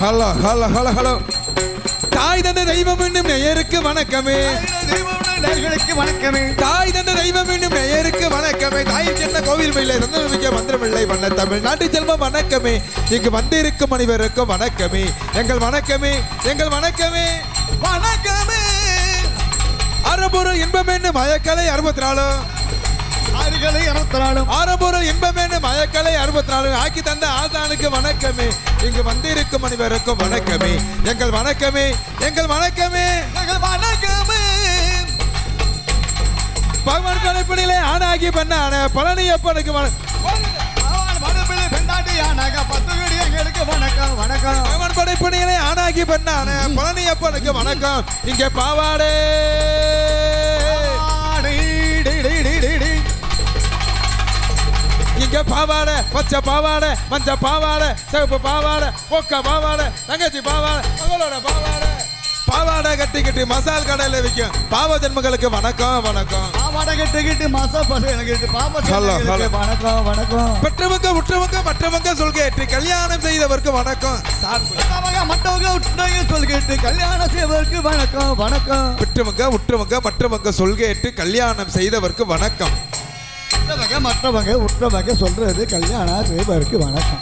Hello hello hello hello. தாய் தந்த தெய்வம் என்னும் நேயருக்கு வணக்கமே. வணக்கமே. தாய் தந்த தெய்வம் என்னும் நேயருக்கு வணக்கமே. தாய்க்கு என்ன கோவில் இல்லை தந்தமிக்க மந்திரமில்லை வண்ண தமிழ்நாட்டு செல்வம் வணக்கமே. இங்கு வந்திருக்கும் அனைவருக்கும் வணக்கமே. எங்கள் வணக்கமே, எங்கள் வணக்கமே, வணக்கமே. அறம்பொருள் இன்பம் என்னும் மயக்கலை 64 ஆரம்பொருள் இன்பம் என்னும் மயக்கலை 64 ஆக்கி தந்த ஆசானுக்கு வணக்கமே. இங்கு வந்திருக்கும் அனைவருக்கும் வணக்கமே. எங்கள் வணக்கமே, எங்கள் வணக்கமே, எங்கள் வணக்கமே. பகவான் படைப்பினிலே ஆனாகி பண்ணான பழனியப்பனுக்கு பகவான் படைப்பினிலே ஆனாகி பண்ணான பழனியப்பனுக்கு வணக்கம். இங்கே பாவாடே இங்க பாவாடை பச்சை பாவாடை மஞ்ச பாவாடை சிவப்பு பாவாடை பொக்க பாவாடை தங்கச்சி பாவாடை மகளோட பாவாடை பாவாடை கட்டிக்கிட்டு மசால் கடையில விற்கும் பாவ ஜென்மங்களுக்கு வணக்கம் வணக்கம். பாவாடை கட்டிக்கிட்டு மசால் வணக்கம் வணக்கம். பெற்றவங்க உற்றவங்க மற்றவங்க சொல் கேட்டு கல்யாணம் செய்தவருக்கு வணக்கம். மற்றவங்க உற்றவங்க சொல் கேட்டு கல்யாணம் செய்தவருக்கு வணக்கம் வணக்கம். பெற்றவங்க உற்றவங்க மற்றவங்க சொல் கேட்டு கல்யாணம் செய்தவருக்கு வணக்கம். மற்றவங்க உற்றவங்க சொல்றது கல்யாணம் செய்வதற்கு வணக்கம்.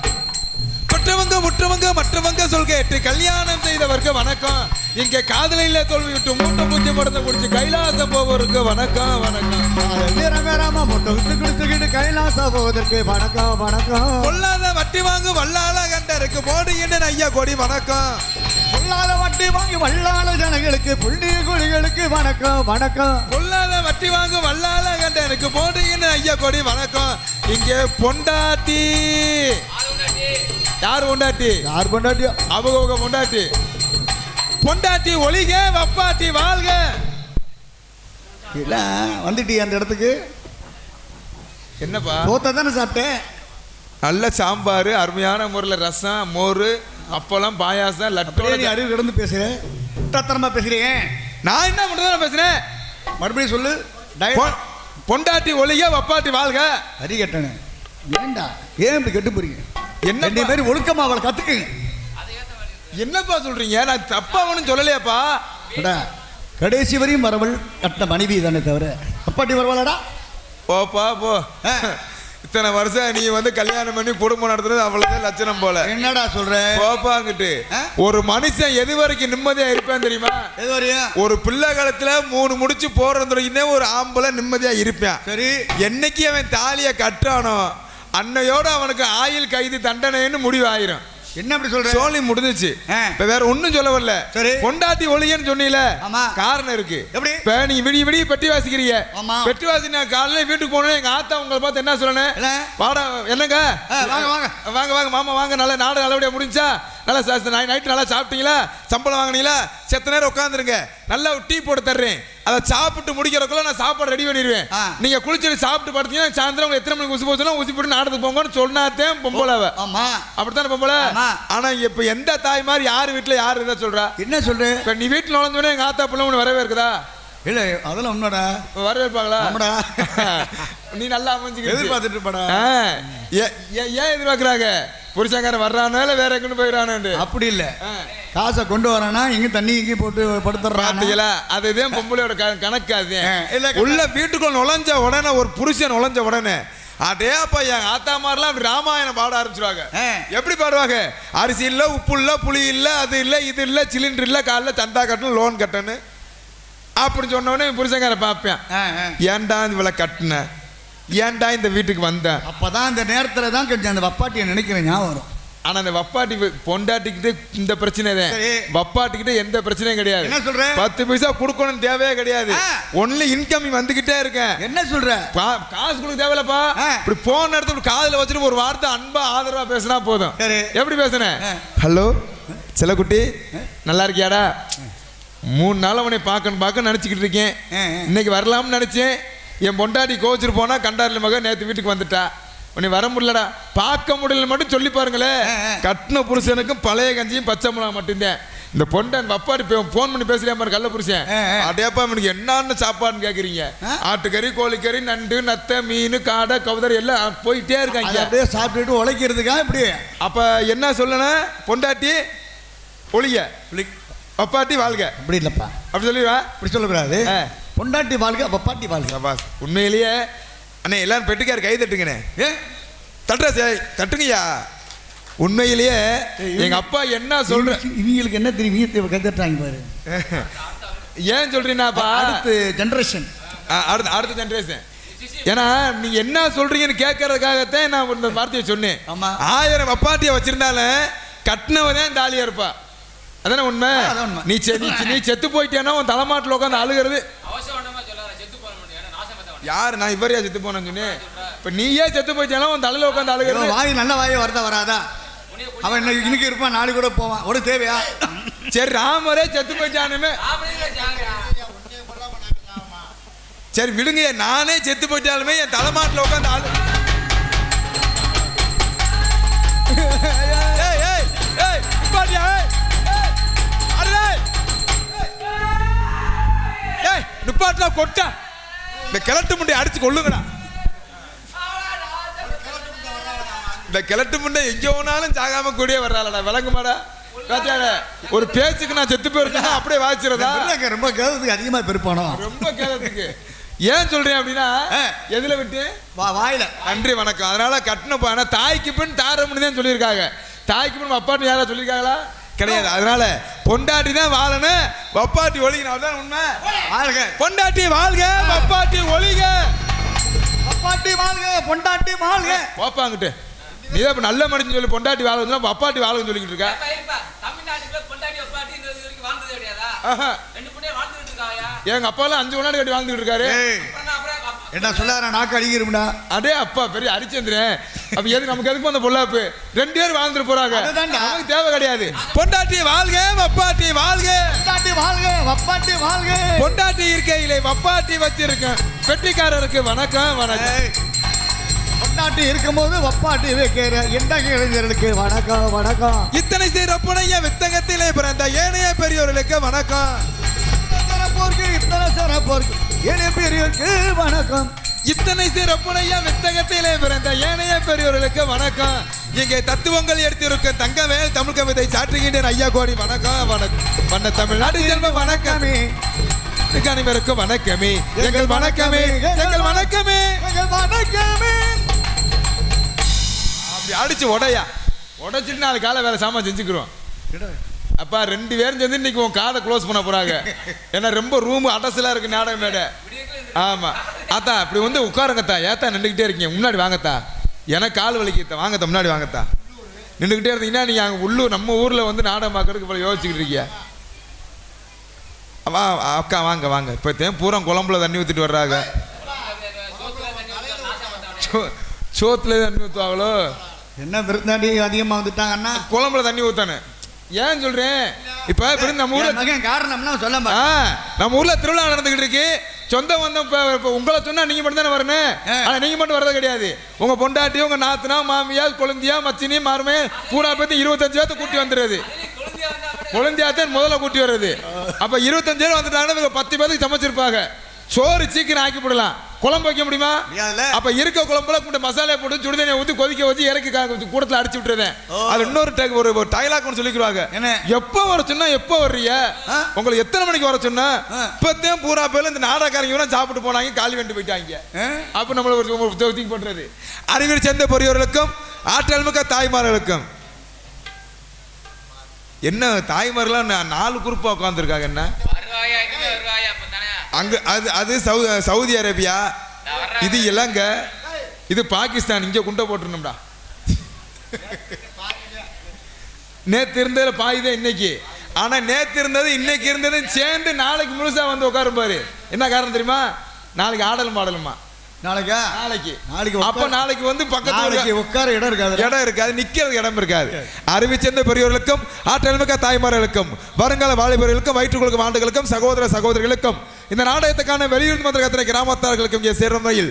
பெற்றவங்க உற்றவங்க மற்றவங்க சொல் கேட்டு கல்யாணம் செய்தவருக்கு வணக்கம். இங்க காதலில தோல்வி விட்டு மூட்டை பூச்சி படத்தை குடிச்சு கைலாசம் போவதற்கு வணக்கம் வணக்கம். கைலாசம் போவதற்கு வணக்கம் வணக்கம். பொல்லாத வட்டி வாங்கு வல்லால கண்டருக்கு போடுகின்ற ஐயா கொடி வணக்கம். பொல்லாத வட்டி வாங்கி வல்லால ஜனங்களுக்கு புண்ணிய கொடிகளுக்கு வணக்கம் வணக்கம். பொல்லாத வட்டி வாங்கு வல்லால கண்டருக்கு போடுகின்ற ஐயா கொடி வணக்கம். இங்கே பொண்டாட்டி யார் பொண்டாட்டி? யார் பொண்டாட்டி? அவங்க பொண்டாட்டி. பொண்டாட்டி ஒளிக வப்பாட்டி வாழ்க. இல்ல வந்துட்டி அந்த இடத்துக்கு என்னப்பா? சோத்தை தானே சாப்பிட்டேன். நல்ல சாம்பார், அருமையான முறையில் ரசம், மோர், அப்பளம், பாயாசம், லட்டோட. நீ அறிவு கிடந்து பேசுறேன், தரமா பேசுறீங்க. நான் என்ன பண்றேன் பேசுறேன்? மறுபடியும் சொல்லு. பொண்டாட்டி ஒளிக வப்பாட்டி வாழ்க. அரி கட்டணே ஏண்டா ஏன் இப்படி கெட்டு போறீங்க? என்ன மாதிரி ஒழுக்கமா அவளை கத்துக்குங்க. என்னப்பா சொல்றீங்க? நான் தப்பா ஒன்றும் சொல்லலையாப்பா. கடைசி வரையும் வரவள் கட்ட மனைவி தானே தவிர அப்பாட்டி வரவாளடா. போப்பா போ. இத்தனை வருஷம் நீ வந்து கல்யாணம் பண்ணி குடும்பம் நடத்துறது அவ்வளவுதான் லட்சணம் போல. என்னடா சொல்ற? போப்பாங்கிட்டு ஒரு மனுஷன் எது வரைக்கும் நிம்மதியா இருப்பேன் தெரியுமா? எது வரையும்? ஒரு பிள்ளை காலத்துல 3 முடிச்சு போறதுன்னு ஒரு ஆம்பளை நிம்மதியா இருப்பேன். சரி, என்னைக்கு அவன் தாலியை கட்டானோ அன்னையோட அவனுக்கு ஆயுள் கைது தண்டனைன்னு முடிவாயிரும். என்ன அப்படி சொல்ற? சோழி முடிஞ்சிச்சு. இப்ப வேற ஒண்ணும் சொல்ல வரல. சரி, பொண்டாட்டி ஒளியன்னு சொன்னீல, காரணம் இருக்கு. எப்படி? இப்ப நீங்க விடிய விடிய பெட்டி வாசிக்கிறீங்க. பெட்டி வாசி நான் காலையில வீட்டுக்கு போனேன், எங்க ஆத்தா உங்களை பார்த்து என்ன சொல்லணும்? வாடா என்னங்க வாங்க வாங்க மாமா வாங்க, நல்ல நாடு நல்லபடியா முடிஞ்சா, நல்லா நைட்டு நல்லா சாப்பிட்டீங்களா, சம்பளம் வாங்கினீங்களா, செத்த நேரம் உட்காந்துருங்க, நல்லா டீ போட்டு தர்றேன், அதை சாப்பிட்டு முடிக்கிறதுக்குள்ள நான் சாப்பாடு ரெடி பண்ணிடுவேன். நீங்க குளிச்சுட்டு சாப்பிட்டு படுத்தீங்கன்னா சாயந்தரம் எத்தனை மணிக்கு ஊசி போச்சுன்னா ஊசி போட்டு நாடத்துக்கு போங்கன்னு சொன்னாத்தேன் பொம்பளை. அப்படித்தானே பொம்பளை? ஆனா இப்ப எந்த தாய் மாதிரி யாரு வீட்டுல யாரு இதை சொல்றா? என்ன சொல்ற? இப்ப நீ வீட்டுல நுழைஞ்சோடனே எங்க ஆத்தா பிள்ளை உனக்கு வரவே இருக்குதா? இல்ல அதெல்லாம் உண்மைடா. வரவேற்பாங்களா? நீ நல்லா அமைஞ்சுக்க எதிர்பார்த்துட்டு இருப்படா. ஏன் எதிர்பார்க்கறாங்க? புருஷங்காரன் வர்றானோ இல்ல வேற எங்கன்னு போயிடறானு? அப்படி இல்ல, காசை கொண்டு வரானா இங்க தண்ணி இங்கே போட்டு படுத்துறாங்களா? அதுதான் பொம்பளையோட கணக்கு. அது உள்ள வீட்டுக்குள்ள நுழைஞ்ச உடனே ஒரு புருஷன் நுழைஞ்ச உடனே அதேப்பா என் ஆத்தா மாதிரிலாம் ராமாயணம் பாட ஆரம்பிச்சிருவாங்க. எப்படி பாடுவாங்க? அரிசி இல்ல, உப்பு இல்ல, புளி இல்ல, அது இல்ல, இது இல்ல, சிலிண்டர் இல்ல, காலைல சந்தா கட்டணும், லோன் கட்டணும் அப்படின்னு சொன்ன உடனே புருஷங்கார பார்ப்பேன், ஏன்டா இவளை கட்டின, ஏன்டா இந்த வீட்டுக்கு வந்த? அப்பதான் இந்த நேரத்துல தான் கொஞ்சம் அந்த வப்பாட்டியை நினைக்கிறேன் ஞாபகம் வரும். ஆனா அந்த வப்பாட்டி பொண்டாட்டிக்கிட்டு இந்த பிரச்சனை தான், வப்பாட்டிக்கிட்ட எந்த பிரச்சனையும் கிடையாது. என்ன சொல்ற? 10 பைசா கொடுக்கணும் தேவையே கிடையாது. ஒன்லி இன்கமிங் வந்துகிட்டே இருக்கேன். என்ன சொல்ற? காசு கொடுக்க தேவையில்லப்பா. இப்படி போன் எடுத்து காதுல வச்சுட்டு ஒரு வார்த்தை அன்பா ஆதரவா பேசினா போதும். எப்படி பேசுனேன்? ஹலோ செல்லக்குட்டி நல்லா இருக்கியாடா? 3 நாள் அவனை பார்க்க நினைச்சுக்கிட்டு இருக்கேன். இன்னைக்கு வரலாம்னு நினைச்சேன். என் பொண்டாட்டி கோச்சிட்டு போனா கண்டாரில் மகன் நேற்று வீட்டுக்கு வந்துட்டா, உன்னை வர முடியலடா, பார்க்க முடியல மட்டும் சொல்லி பாருங்களேன். கட்டின புருஷனுக்கும் பழைய கஞ்சியும் பச்சை மிளகா மட்டும்தான். இந்த பொண்டன் அப்பாடி போன் பண்ணி பேசுறியா மாதிரி கள்ள புருஷன் அடையப்பா எனக்கு என்னன்னு சாப்பாடுன்னு கேக்குறீங்க ஆட்டுக்கறி கோழிக்கறி நண்டு நத்தை மீன் காடை கவுதர் எல்லாம் போயிட்டே இருக்காங்க அப்படியே சாப்பிட்டுட்டு உழைக்கிறதுக்கா இப்படி அப்ப என்ன சொல்லணும் பொண்டாட்டி ஒளிய பப்பாட்டி வாழ்க அப்படி இல்லப்பா அப்படி சொல்லிடுவா இப்படி சொல்லக்கூடாது பொண்டாட்டி வாழ்க பப்பாட்டி வாழ்க உண்மையிலேயே அண்ணே எல்லாரும் பெட்டுக்காரு கை தட்டுங்கண்ணே தட்டுங்கய்யா உண்மையிலேயே எங்க அப்பா என்ன சொல்ற இவங்களுக்கு என்ன தெரியும் கத்துட்டாங்க பாரு ஏன் சொல்றீங்கன்னாப்பா அடுத்த ஜெனரேஷன் அடுத்த ஜெனரேஷன் ஏன்னா நீங்க என்ன சொல்றீங்கன்னு கேட்கறதுக்காகத்தான் நான் இந்த வார்த்தையை சொன்னேன் 1000 பப்பாட்டியை வச்சிருந்தாலும் கட்டினவதான் தாலியா இருப்பா அதானே உண்மை நீ செத்து போயிட்டேன்னா உன் தலைமாட்டில் உட்காந்து அழுகிறது யாரு நான் இவரையா செத்து போனேன்னு சொன்னேன் இப்ப நீயே செத்து போயிட்டேன்னா உன் தலையில உட்காந்து அழுகிறது வாய் நல்ல வாயை வரதா வராதா அவன் இன்னைக்கு இருப்பான் நாளைக்கு கூட போவான் ஒரு தேவையா சரி ராமரே செத்து போயிட்டானுமே சரி விடுங்க நானே செத்து போயிட்டாலுமே என் தலைமாட்டில் உட்காந்து ஆளு நிப்பாட்டா கொட்டா இந்த கிழட்டு முண்டை அடிச்சு கொள்ளுங்கடா இந்த கிழட்டு முண்டை எங்க போனாலும் சாகாம கூடிய வர்றாளடா விளங்குமாடா ஒரு பேச்சுக்கு நான் செத்து போயிருக்கேன் அப்படியே வாய்ச்சிருந்தா ரொம்ப கேதத்துக்கு அதிகமா பெருப்பானோ ரொம்ப கேதத்துக்கு ஏன் சொல்றேன் அப்படின்னா எதுல விட்டு வாயில நன்றி வணக்கம் அதனால கட்டின ஆனா தாய்க்கு பின் தாரம்னு தான் சொல்லியிருக்காங்க தாய்க்கு பின் அப்பாட்டு யாரா சொல்லியிருக்காங்களா கிடையாது அதனால பொண்டாட்டி தான் வாழணும் பப்பாட்டி ஒழிக்கணும் அதான் உண்மை வாழ்க பொண்டாட்டி வாழ்க பப்பாட்டி ஒழிக பப்பாட்டி வாழ்க பொண்டாட்டி வாழ்க போப்பாங்கிட்டு நீ தான் நல்ல மனுஷன் சொல்லி பொண்டாட்டி வாழ்க்கை பப்பாட்டி வாழ்க்கைன்னு சொல்லிக்கிட்டு இருக்கா எங்க அப்பா எல்லாம் 5 கொண்டாடி கட்டி வாழ்ந்துட்டு இருக்காரு என்ன சொல்லாத நாக்கு அடிக்கிறோம்டா அதே அப்பா பெரிய அடிச்சந்திரன் அப்ப எதுக்கு நமக்கு எதுக்கு அந்த பொல்லாப்பு 2 பேர் வாழ்ந்துட்டு போறாங்க நமக்கு தேவை கிடையாது பொண்டாட்டி வாழ்க பப்பாட்டி வாழ்க பொண்டாட்டி வாழ்க பப்பாட்டி வாழ்க பொண்டாட்டி இருக்கையிலே பப்பாட்டி வச்சிருக்கேன் பெட்டிக்காரருக்கு வணக்கம் வணக்கம் பொண்டாட்டி இருக்கும்போது வப்பாட்டி வைக்கிற இளைஞர்களுக்கு வணக்கம் வணக்கம் இத்தனை சிறப்புடைய வித்தகத்திலே பிறந்த ஏனைய பெரியோர்களுக்கு வணக்கம் இத்தனை சிறப்போருக்கு ஏனைய பெரியோருக்கு வணக்கம் இத்தனை சிறப்புடைய வித்தகத்திலே பிறந்த ஏனைய பெரியோர்களுக்கு வணக்கம் இங்கே தத்துவங்கள் எடுத்திருக்க தங்கவேல் தமிழ் கவிதை சாற்றுகின்ற ஐயா கோடி வணக்கம் வணக்கம் வண்ண தமிழ்நாடு செல்வ வணக்கமே அனைவருக்கும் வணக்கமே எங்கள் வணக்கமே எங்கள் வணக்கமே எங்கள் வணக்கமே அப்படி அடிச்சு உடைச்சிட்டு 4 காலை வேலை சாமான் செஞ்சுக்கிறோம் அப்பா 2 பேரும் சேர்ந்து இன்னைக்கு உன் காதை க்ளோஸ் பண்ண போறாங்க ஏன்னா ரொம்ப ரூம் அடசலா இருக்கு நாடகம் மேடை ஆமா அத்தா இப்படி வந்து உட்காருங்கத்தா ஏத்தா நின்றுக்கிட்டே இருக்கீங்க முன்னாடி வாங்கத்தா எனக்கு கால் வலிக்கத்தா வாங்கத்தா முன்னாடி வாங்கத்தா நின்றுக்கிட்டே இருந்தீங்கன்னா நீங்க அங்கே உள்ளூர் நம்ம ஊர்ல வந்து நாடகம் பார்க்கறதுக்கு இவ்வளோ யோசிச்சுக்கிட்டு இருக்கீங்க வா அக்கா வாங்க வாங்க இப்போ பூரா குழம்புல தண்ணி ஊற்றிட்டு வர்றாங்க சோத்துல தண்ணி ஊற்றுவாங்களோ என்ன விருந்தாடி அதிகமாக வந்துட்டாங்கன்னா குழம்புல தண்ணி ஊத்தானு ஏன் சொல்றேன் இப்ப நம்ம ஊர்ல காரணம்னா சொல்ல நம்ம ஊர்ல திருவிழா நடந்துகிட்டு இருக்கு சொந்த வந்தம் உங்களை சொன்னா நீங்க மட்டும் தானே வரணும் ஆனா நீங்க மட்டும் வர்றது கிடையாது உங்க பொண்டாட்டி உங்க நாத்தனா மாமியா கொழுந்தியா மச்சினி மாருமே பூரா பத்தி 25 பேர்த்த கூட்டி வந்துடுறது கொழுந்தியாத்தான் முதல்ல கூட்டி வர்றது அப்ப 25 பேர் வந்துட்டாங்கன்னா 10 பேருக்கு சமைச்சிருப்பாங்க சோறு சீக்கிரம் ஆக்கி போடலாம் குழம்பு வைக்க முடியுமா அப்ப இருக்க குழம்புல மசாலா போட்டு சுடுதண்ணியை ஊற்றி கொதிக்க வச்சு இறக்கி கூடத்துல அடிச்சு விட்டுறேன் அது இன்னொரு ஒரு டைலாக் சொல்லிக்கிறாங்க எப்ப வர சொன்னா எப்ப வர்றீங்க உங்களுக்கு எத்தனை மணிக்கு வர சொன்னா இப்பதான் பூரா பேர்ல இந்த நாடகாரங்க சாப்பிட்டு போனாங்க காலி வேண்டு போயிட்டாங்க அப்ப நம்மள ஒரு தூக்கி பண்றது அறிவியல் சேர்ந்த பெரியவர்களுக்கும் ஆற்றல் மிக்க தாய்மார்களுக்கும் என்ன தாய்மார்கள்லாம் 4 குரூப்பா உட்காந்துருக்காங்க என்ன அங்க அது சவுதி அரேபியா இது இலங்கை இது பாகிஸ்தான் இங்க குண்டை போட்டுருணும்டா நேத்து இருந்ததுல பாய்தான் இன்னைக்கு ஆனா நேத்து இருந்தது இன்னைக்கு இருந்தது சேர்ந்து நாளைக்கு முழுசா வந்து உட்காரும் பாரு என்ன காரணம் தெரியுமா நாளைக்கு ஆடலும் பாடலுமா நாளைக்கு அப்ப நாளைக்கு வந்து பக்கத்துல உட்கார இடம் இருக்காது நிக்கிறது இடம் இருக்காது அறிவு சேர்ந்த பெரியவர்களுக்கும் ஆற்றல் மிக்க தாய்மார்களுக்கும் வருங்கால வாலிபர்களுக்கும் வயிற்றுக்குழுக்கும் ஆண்டுகளுக்கும் சகோதர சகோதரிகளுக்கும் இந்த நாடகத்துக்கான வெளியூர் மந்திர கத்திரை கிராமத்தார்களுக்கும் இங்கே சேர்ந்த முறையில்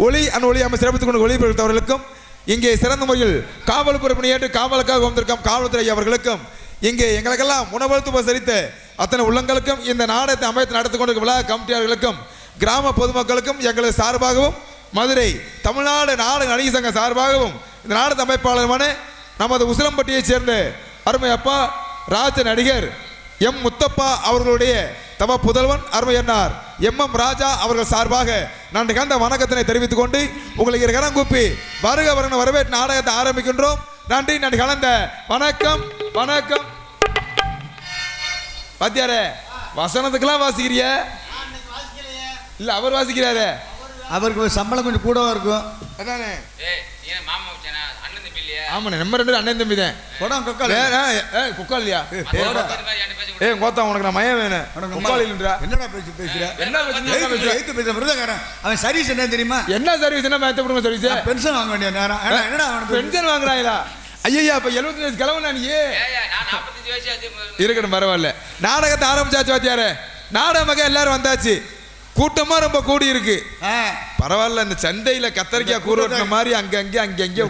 ஒளி அமைப்பு சிறப்பித்துக் கொண்டு ஒளிபரப்பவர்களுக்கும் இங்கே சிறந்த முறையில் காவல் பொறுப்பினை ஏற்று காவலுக்காக வந்திருக்கும் காவல்துறை அவர்களுக்கும் இங்கே எங்களுக்கெல்லாம் உணவளித்து உபசரித்த அத்தனை உள்ளங்களுக்கும் இந்த நாடகத்தை அமைத்து நடத்தி கொண்டிருக்கும் விழா கமிட்டியாளர்களுக்கும் கிராம பொதுமக்களுக்கும் எங்களது சார்பாகவும் மதுரை தமிழ்நாடு நாடக நடிகர் சங்க சார்பாகவும் இந்த நாடக அமைப்பாளருமான நமது உசிலம்பட்டியைச் சேர்ந்த அருமை அப்பா ராஜ நடிகர் எம் முத்தப்பா அவர்களுடைய தவ புதல்வன் அருமை என்னார் எம் ராஜா அவர்கள் சார்பாக நான் நிகழ்ந்த வணக்கத்தினை தெரிவித்துக் கொண்டு உங்களுக்கு கரம் கூப்பி வருக வருகிற வரவேற்று நாடகத்தை ஆரம்பிக்கின்றோம். நன்றி. நன்றி கலந்த வணக்கம். வணக்கம். பாத்தியாரே வசனத்துக்கெல்லாம் வாசிக்கிறிய இல்ல அவர் வாசிக்கிறாரு. அவருக்கு சம்பளம் கொஞ்சம் கூடவா இருக்கும். அதானே ஆமாண்ணே நம்ம ரெண்டு அண்ணன் தம்பி தான். குக்கால் இல்லையா கோத்தா உனக்கு நான் மயம் வேணும். என்னடா பேசுற என்ன பேசுறேன். அவன் சர்வீஸ் என்ன தெரியுமா? என்ன சர்வீஸ்? என்ன மேத்த சர்வீஸ்? பென்ஷன் வாங்க வேண்டிய நேரம். என்னடா பென்ஷன் வாங்குறாங்களா? ஐயா இப்ப 75 வயசு கிளம்புனா நீ இருக்கணும். பரவாயில்ல. நாடகத்தை ஆரம்பிச்சாச்சு. வாத்தியாரு நாடகம் எல்லாரும் வந்தாச்சு. கூட்டமா ரொம்ப கூடி இருக்கு. பரவாயில்ல. இந்த சந்தையில கத்தரிக்காய் கூறு வெட்டின மாதிரி அங்க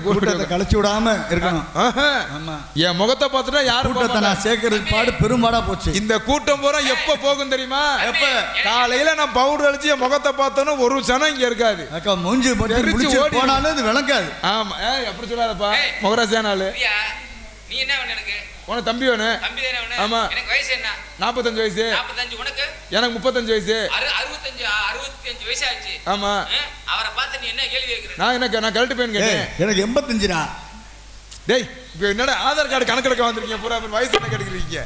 கூட்டத்தை கழிச்சு விடாம இருக்கணும். என் முகத்தை பார்த்துட்டா யாரும் நான் சேர்க்கறது பாடு பெரும்பாடா போச்சு. இந்த கூட்டம் பூரா எப்ப போகும் தெரியுமா? எப்ப காலையில நான் பவுடர் அடிச்சு என் முகத்தை பார்த்தோன்னு ஒரு சனம் இங்க இருக்காது. மூஞ்சி போனாலும் இது விளங்காது. ஆமா எப்படி சொல்லாதப்பா முகராசியானாலு. நீ என்ன வேணும் எனக்கு? உனக்கு தம்பி வேணும். தம்பி தானே வேணும். ஆமா. எனக்கு வயசு என்ன? 45 வயசு. 45 உனக்கு? எனக்கு 35 வயசு. 65 வயசு ஆச்சு. ஆமா. அவரை பார்த்து நீ என்ன கேள்வி கேக்குற? நான் கரெக்ட் பையன் கேட்டேன். எனக்கு 85டா. டேய் இப்போ என்னடா ஆதார் கார்டு கணக்கெடுக்க வந்திருக்கீங்க பூரா வயசு என்ன கேட்குறீங்க?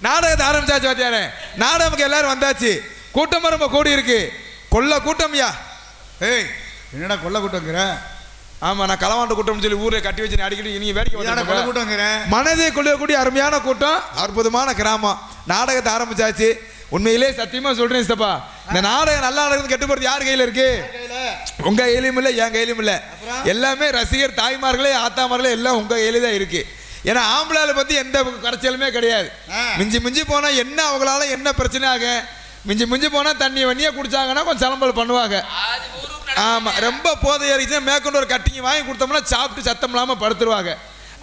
நாடகத்தை ஆரம்பிச்சாச்சு. வாத்தியாரே நாடகத்துக்கு எல்லாரும் வந்தாச்சு. கூட்டமா ரொம்ப கூடி இருக்கு. கொல்ல கூட்டம்யா. ஏய் என்னடா கொல்ல கூட்டங்கிற? ஆமா நான் களவாண்டு கூட்டம் சொல்லி ஊரை கட்டி வச்சு அடிக்கடி நீங்க வேடிக்கை கூட்டம். மனதை கொள்ளக்கூடிய அருமையான கூட்டம், அற்புதமான கிராமம். நாடகத்தை ஆரம்பிச்சாச்சு. உண்மையிலே சத்தியமா சொல்றேன் சித்தப்பா, இந்த நாடகம் நல்லா நடக்குது கெட்டு போறது யார் கையில இருக்கு? உங்க கையிலும் இல்ல என் கையிலும் இல்ல. எல்லாமே ரசிகர் தாய்மார்களே ஆத்தாமார்களே எல்லாம் உங்க கையில தான் இருக்கு. ஏன்னா ஆம்பளால பத்தி எந்த கரைச்சலுமே கிடையாது. மிஞ்சி போனா என்ன அவங்களால என்ன பிரச்சனை ஆகும்? மிஞ்சி போனா தண்ணி வண்ணியா குடிச்சாங்கன்னா கொஞ்சம் சலம்பல் பண்ணுவாங்க. ஆமா ரொம்ப போதையா மேற்கொண்டு ஒரு கட்டிங்க வாங்கி கொடுத்தோம்னா சாப்பிட்டு சத்தம் இல்லாம படுத்துருவாங்க.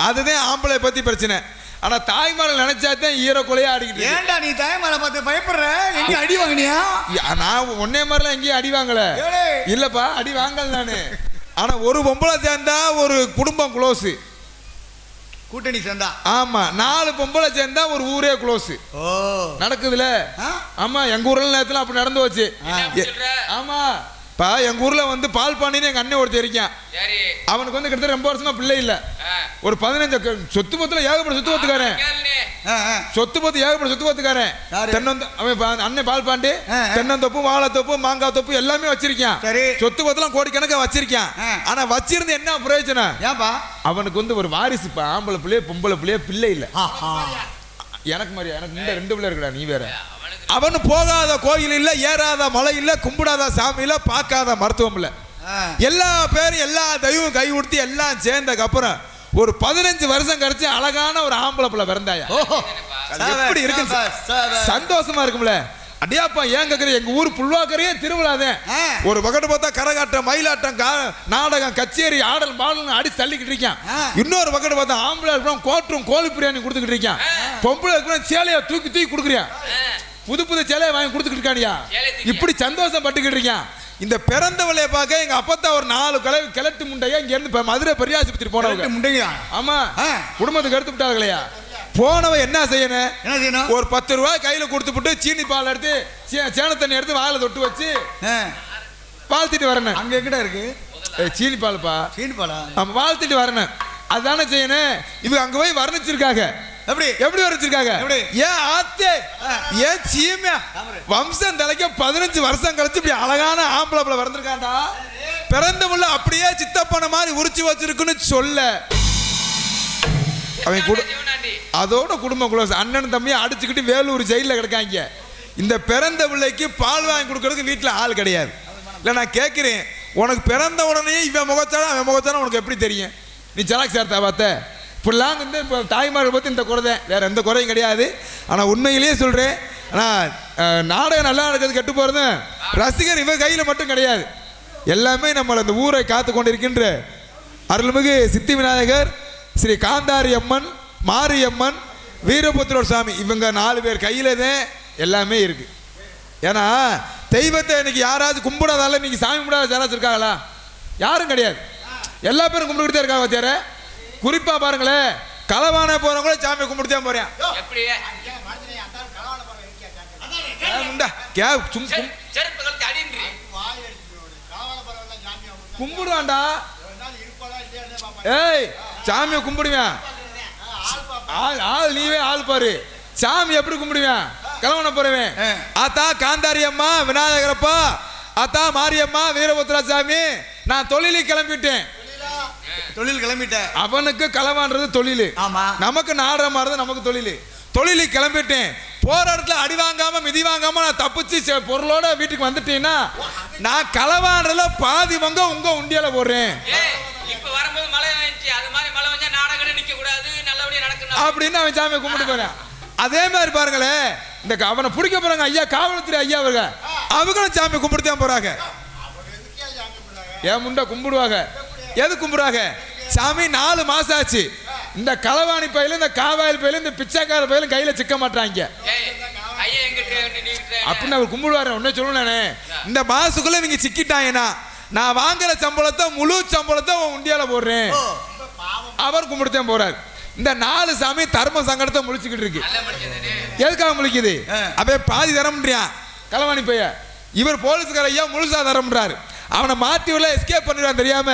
அதுதான் ஆம்பளை பத்தி பிரச்சனை. ஆனா தாய்மார்கள் நினைச்சாதான் ஈரக்குலையா அடிக்கிட்டு. ஏன்டா நீ தாய்மாரை பார்த்து பயப்படுற? எங்க அடி வாங்கினியா? நான் ஒன்னே மாதிரிலாம் எங்கேயும் அடி வாங்கல. இல்லப்பா அடி வாங்கல நானு. ஆனா ஒரு பொம்பளை சேர்ந்தா ஒரு குடும்பம் க்ளோஸ். கூட்டணி சேர்ந்தா ஆமா 4 பொம்பளை சேர்ந்தா ஒரு ஊரே க்ளோஸ். நடக்குதுல. ஆமா எங்க ஊர்ல நேரத்துல அப்படி நடந்து வச்சு. ஆமா பா எங்க ஊர்ல வந்து பால் பாண்டின்னு எங்க அண்ணன் ஒருத்தர் இருக்கான். அவனுக்கு வந்து கிட்டத்தட்ட ரொம்ப வருஷமா பிள்ளை இல்ல. ஒரு 15 சொத்து பத்துல ஏகப்பட்ட சொத்து பத்துக்காரன். சொத்து பத்து ஏகப்பட்ட சொத்து பத்துக்காரன். அவன் அண்ணன் பால் பாண்டி தென்னந்தோப்பு வாழைத்தோப்பு மாங்காய் தோப்பு எல்லாமே வச்சிருக்கான். சொத்து பத்துலாம் கோடிக்கணக்கா வச்சிருக்கான். ஆனா வச்சிருந்து என்ன பிரயோஜனம்? ஏன்பா அவனுக்கு வந்து ஒரு வாரிசு ஆம்பளை பிள்ளைய பொம்பளை பிள்ளைய பிள்ளை இல்ல. எனக்கு மாதிரியா எனக்கு இந்த 2 பிள்ளை இருக்குடா. நீ வேற. அவனு போகாத கோயில் இல்ல, ஏறாத மலை இல்ல, கும்பிடாத சாமி இல்ல, பார்க்காத மருத்துவம் இல்ல. எல்லா பேரும் எல்லா தெய்வம் கை கொடுத்து எல்லாம் சேர்ந்ததுக்கு அப்புறம் ஒரு 15 வருஷம் கழிச்சு அழகான ஒரு ஆம்பளை பிள்ளை பிறந்தாயா. எப்படி இருக்கு? சந்தோஷமா இருக்கும்ல. அடியாப்பா ஏன் கேக்குற? எங்க ஊர் புல்வாக்கரையே திருவிழாதான். ஒரு பக்கத்து பார்த்தா கரகாட்டம் மயிலாட்டம் நாடகம் கச்சேரி ஆடல் பாடல் அடி தள்ளிக்கிட்டு இருக்கான். இன்னொரு பக்கத்து பார்த்தா ஆம்பளை கோட்டும் கோழி பிரியாணி கொடுத்துக்கிட்டு இருக்கான். பொம்பளை சேலையா தூக்கி கொடுக்குறியா? புது சேலையை வாங்கி கொடுத்துக்கிட்டு இருக்கானியா? இப்படி சந்தோஷம் பட்டுக்கிட்டு இருக்கான். இந்த பிறந்தவளைய பார்க்க எங்க அப்பத்தா ஒரு 4 கிழட்டு முண்டையா இங்க இருந்து மதுரை பெரியாஸ்பத்திரி போனவங்க முண்டையா. ஆமா குடும்பத்துக்கு எடுத்து விட்டார்களையா. போனவ என்ன செய்யணும்? ஒரு 10 ரூபாய் கையில கொடுத்துட்டு சீனி பால் எடுத்து சேன தண்ணி எடுத்து வாயில தொட்டு வச்சு வாழ்த்திட்டு வரணும். அங்க எங்கடா இருக்கு சீனி பால்ப்பா? சீனி பாலா? ஆமா வாழ்த்திட்டு வரணும். அதுதானே செய்யணும். இவங்க அங்க போய் வர்ணிச்சிருக்காங்க. எப்படி வரைச்சிருக்காங்க? ஏன் ஆத்தே ஏன் சீமையா வம்சம் தலைக்க 15 வருஷம் கழிச்சு இப்படி அழகான ஆம்பளை பிள்ளை பிறந்திருக்காண்டா. பிறந்த முள்ள அப்படியே சித்தப்பன மாதிரி உரிச்சு வச்சிருக்குன்னு சொல்ல அவன் அதோட குடும்பம் குளோஸ். அண்ணன் தம்பியை அடிச்சுக்கிட்டு வேலூர் ஜெயில கிடக்காங்க. இந்த பிறந்த பிள்ளைக்கு பால் வாங்கி கொடுக்கறதுக்கு வீட்டில் ஆள் கிடையாது. இல்லை நான் கேட்கிறேன், உனக்கு பிறந்த உடனே இவன் முகச்சாலும் அவன் முகச்சாலும் உனக்கு எப்படி தெரியும்? நீ ஜலாக் சேர்த்தா பார்த்த இப்படிலாம் வந்து இப்போ தாய்மார்கள் பற்றி இந்த குறை தான், வேறு எந்த குறையும் கிடையாது. ஆனால் உண்மையிலேயே சொல்கிறேன், ஆனால் நாடகம் நல்லா நடக்கிறது கெட்டு போகிறது ரசிகர் இவன் கையில் மட்டும் கிடையாது. எல்லாமே நம்மளை இந்த ஊரை காத்து கொண்டிருக்கின்ற அருள்மிகு சித்தி விநாயகர், ஸ்ரீ காந்தாரி அம்மன், மாரியம்மன், வீரபுத்திரர் சாமி இவங்க 4 பேர் கையில தான் எல்லாமே இருக்கு. ஏன்னா தெய்வத்தை இன்னைக்கு யாராவது கும்பிடாதால இன்னைக்கு சாமி கும்பிடாத யாராச்சும் இருக்காங்களா? யாரும் கிடையாது. எல்லா பேரும் கும்பிட்டுக்கிட்டே இருக்காங்க. வாத்தியார குறிப்பா பாருங்களேன், களவான போறவங்களே சாமியை கும்பிட்டு தான் போறேன். கும்பிடுவான்டா. ஏய் சாமியை கும்பிடுவேன். ஆள் நீவே ஆள் பாரு. சாமி எப்படி கும்பிடுவேன்? கிளவன போறவேன். ஆத்தா காந்தாரி அம்மா விநாயகரப்பா, ஆத்தா மாரியம்மா வீரபுத்திரா சாமி, நான் தொழிலுக்கு கிளம்பிட்டேன். தொழில் கிளம்பிட்டேன். அவனுக்கு களவான்றது தொழில். ஆமா. நமக்கு நாடகம் ஆடுறது நமக்கு தொழில். தொழிலுக்கு கிளம்பிட்டேன். போற இடத்துல அடி வாங்காம மிதி வாங்காம நான் தப்பிச்சு பொருளோட வீட்டுக்கு வந்துட்டேன்னா நான் களவான்றதுல பாதி பங்க உங்க உண்டியால போடுறேன். அப்படின்னு அவன் சாமியை கும்பிட்டு போறேன். அதே மாதிரி பாருங்களேன், இந்த அவனை பிடிக்க போறாங்க ஐயா, காவல்துறை ஐயா அவருங்க, அவங்களும் சாமி கும்பிட்டு தான் போறாங்க. ஏன் முண்டை கும்பிடுவாங்க. எது கும்பிடுவாங்க? சாமி 4 மாசம் ஆச்சு, இந்த களவாணி பையில இந்த காவாயில் பையில இந்த பிச்சைக்கார பையிலும் கையில சிக்க மாட்டாங்க அப்படின்னு அவர் கும்பிடுவாரு. ஒன்னே சொல்லுவானே, இந்த மாசுக்குள்ள இவங்க சிக்கிட்டாங்கன்னா நான் வாங்குற சம்பளத்தை முழு சம்பளத்தை உண்டியால போடுறேன். அவர் கும்பிட்டு தான் போறாரு. இந்த 4 சாமி தர்ம சங்கடத்தை முழிச்சுக்கிட்டு இருக்கு. எதுக்காக முழிக்குது? அப்ப பாதி தரம்ன்றியான் களவாணி பைய. இவர் போலீஸ்கார ஐயா முழுசா தரம்ன்றாரு. அவனை மாற்றி உள்ள எஸ்கேப் பண்ணிடுவான் தெரியாம.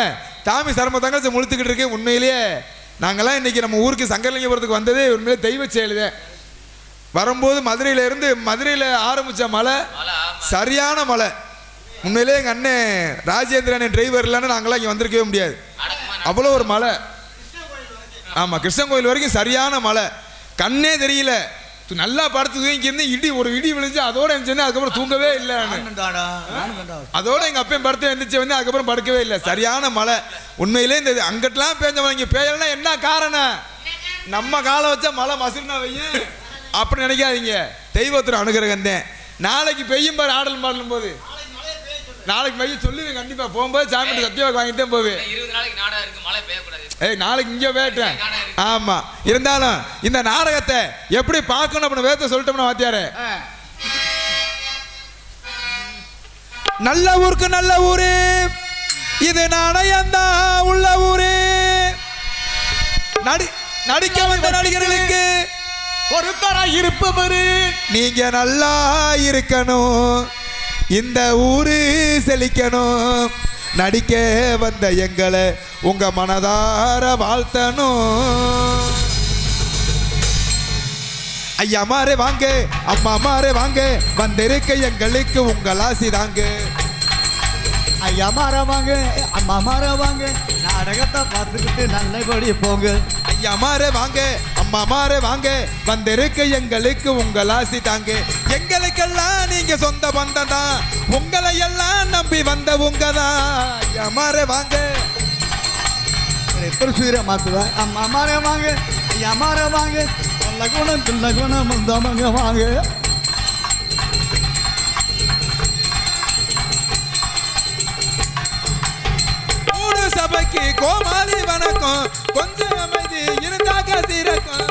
தாமி தர்ம சங்கடத்தை முழிச்சுக்கிட்டு இருக்கு. உண்மையிலேயே நாங்கெல்லாம் இன்னைக்கு நம்ம ஊருக்கு சங்கரலிங்கபுரத்துக்கு வந்ததே உண்மையிலே தெய்வ செயலுதே. வரும்போது மதுரையில் ஆரம்பிச்ச மலை சரியான மலை. உண்மையிலே எங்கள் அண்ணன் ராஜேந்திரன் டிரைவர் இல்லைன்னு நாங்களாம் இங்கே வந்திருக்கவே முடியாது. அவ்வளோ ஒரு மலை. ஆமாம், கிருஷ்ணன் கோயில் வரைக்கும் சரியான மலை. கண்ணே தெரியல. நல்லா படுத்து தூங்கிருந்து ஒரு இடி விழுந்து அதோட இருந்துச்சு. அதுக்கப்புறம் தூங்கவே இல்லை. அதோட எங்கள் அப்பையும் படுத்து எழுந்திரிச்சு வந்து அதுக்கப்புறம் படுக்கவே இல்லை. சரியான மலை. உண்மையிலே இந்த அங்கிட்டலாம் பேஞ்சவங்க இங்கே பேயலன்னா என்ன காரணம்? நம்ம காலம் வச்சா மலை மசுனா வையும் அப்படி நினைக்காதீங்க. தெய்வத்தோட அனுகிரகம் தான். நாளைக்கு பெய்யும் பாரு ஆடல் பாடலும் போது. நாளைக்கு மைய சொல்லுவேன் கண்டிப்பா. போகும்போது சாமி சத்தியவாக்கு வாங்கிட்டே போவேன். நாளைக்கு இங்கே வேட்டேன். ஆமா, இருந்தாலும் இந்த நாடகத்தை எப்படி பார்க்கணும் அப்படின்னு வேத்த சொல்லிட்டோம்னா வாத்தியாரே, நல்ல ஊருக்கு நல்ல ஊரு இது, நாணயந்தா உள்ள ஊரு. நடிக்க வந்த நடிகர்களுக்கு ஒருத்தரா இருப்பவரு நீங்க நல்லா இருக்கணும், இந்த ஊரு செழிக்கணும். நடிக்க வந்த எங்களை உங்க மனதார வாழ்த்தணும். ஐயா மாரே வாங்க, அம்மா மாரே வாங்க, வந்திருக்க எங்களுக்கு உங்கள் ஆசி தாங்க. ஐயா மாற வாங்க, அம்மா மாற வாங்க, நாடகத்தை பார்த்துக்கிட்டு நல்லபடி போங்க. ஐயா மாரே வாங்க, அம்மா மாரே வாங்க, வந்திருக்க எங்களுக்கு உங்கள் ஆசி தாங்க. எங்களுக்கெல்லாம் நீங்க சொந்த பந்தம் தான், உங்களை எல்லாம் நம்பி வந்த உங்க தான். ஐயா மாரே வாங்க. திருசூர மாத்துவேன். அம்மா மாற வாங்க, ஐயா மாற வாங்க, நல்ல குணம் நல்ல குணம் வந்தவங்க வாங்க. சபைக்கு கோமாளி வணக்கம், கொஞ்சம் அமைதி இருந்தாக்க சீரக்கம்.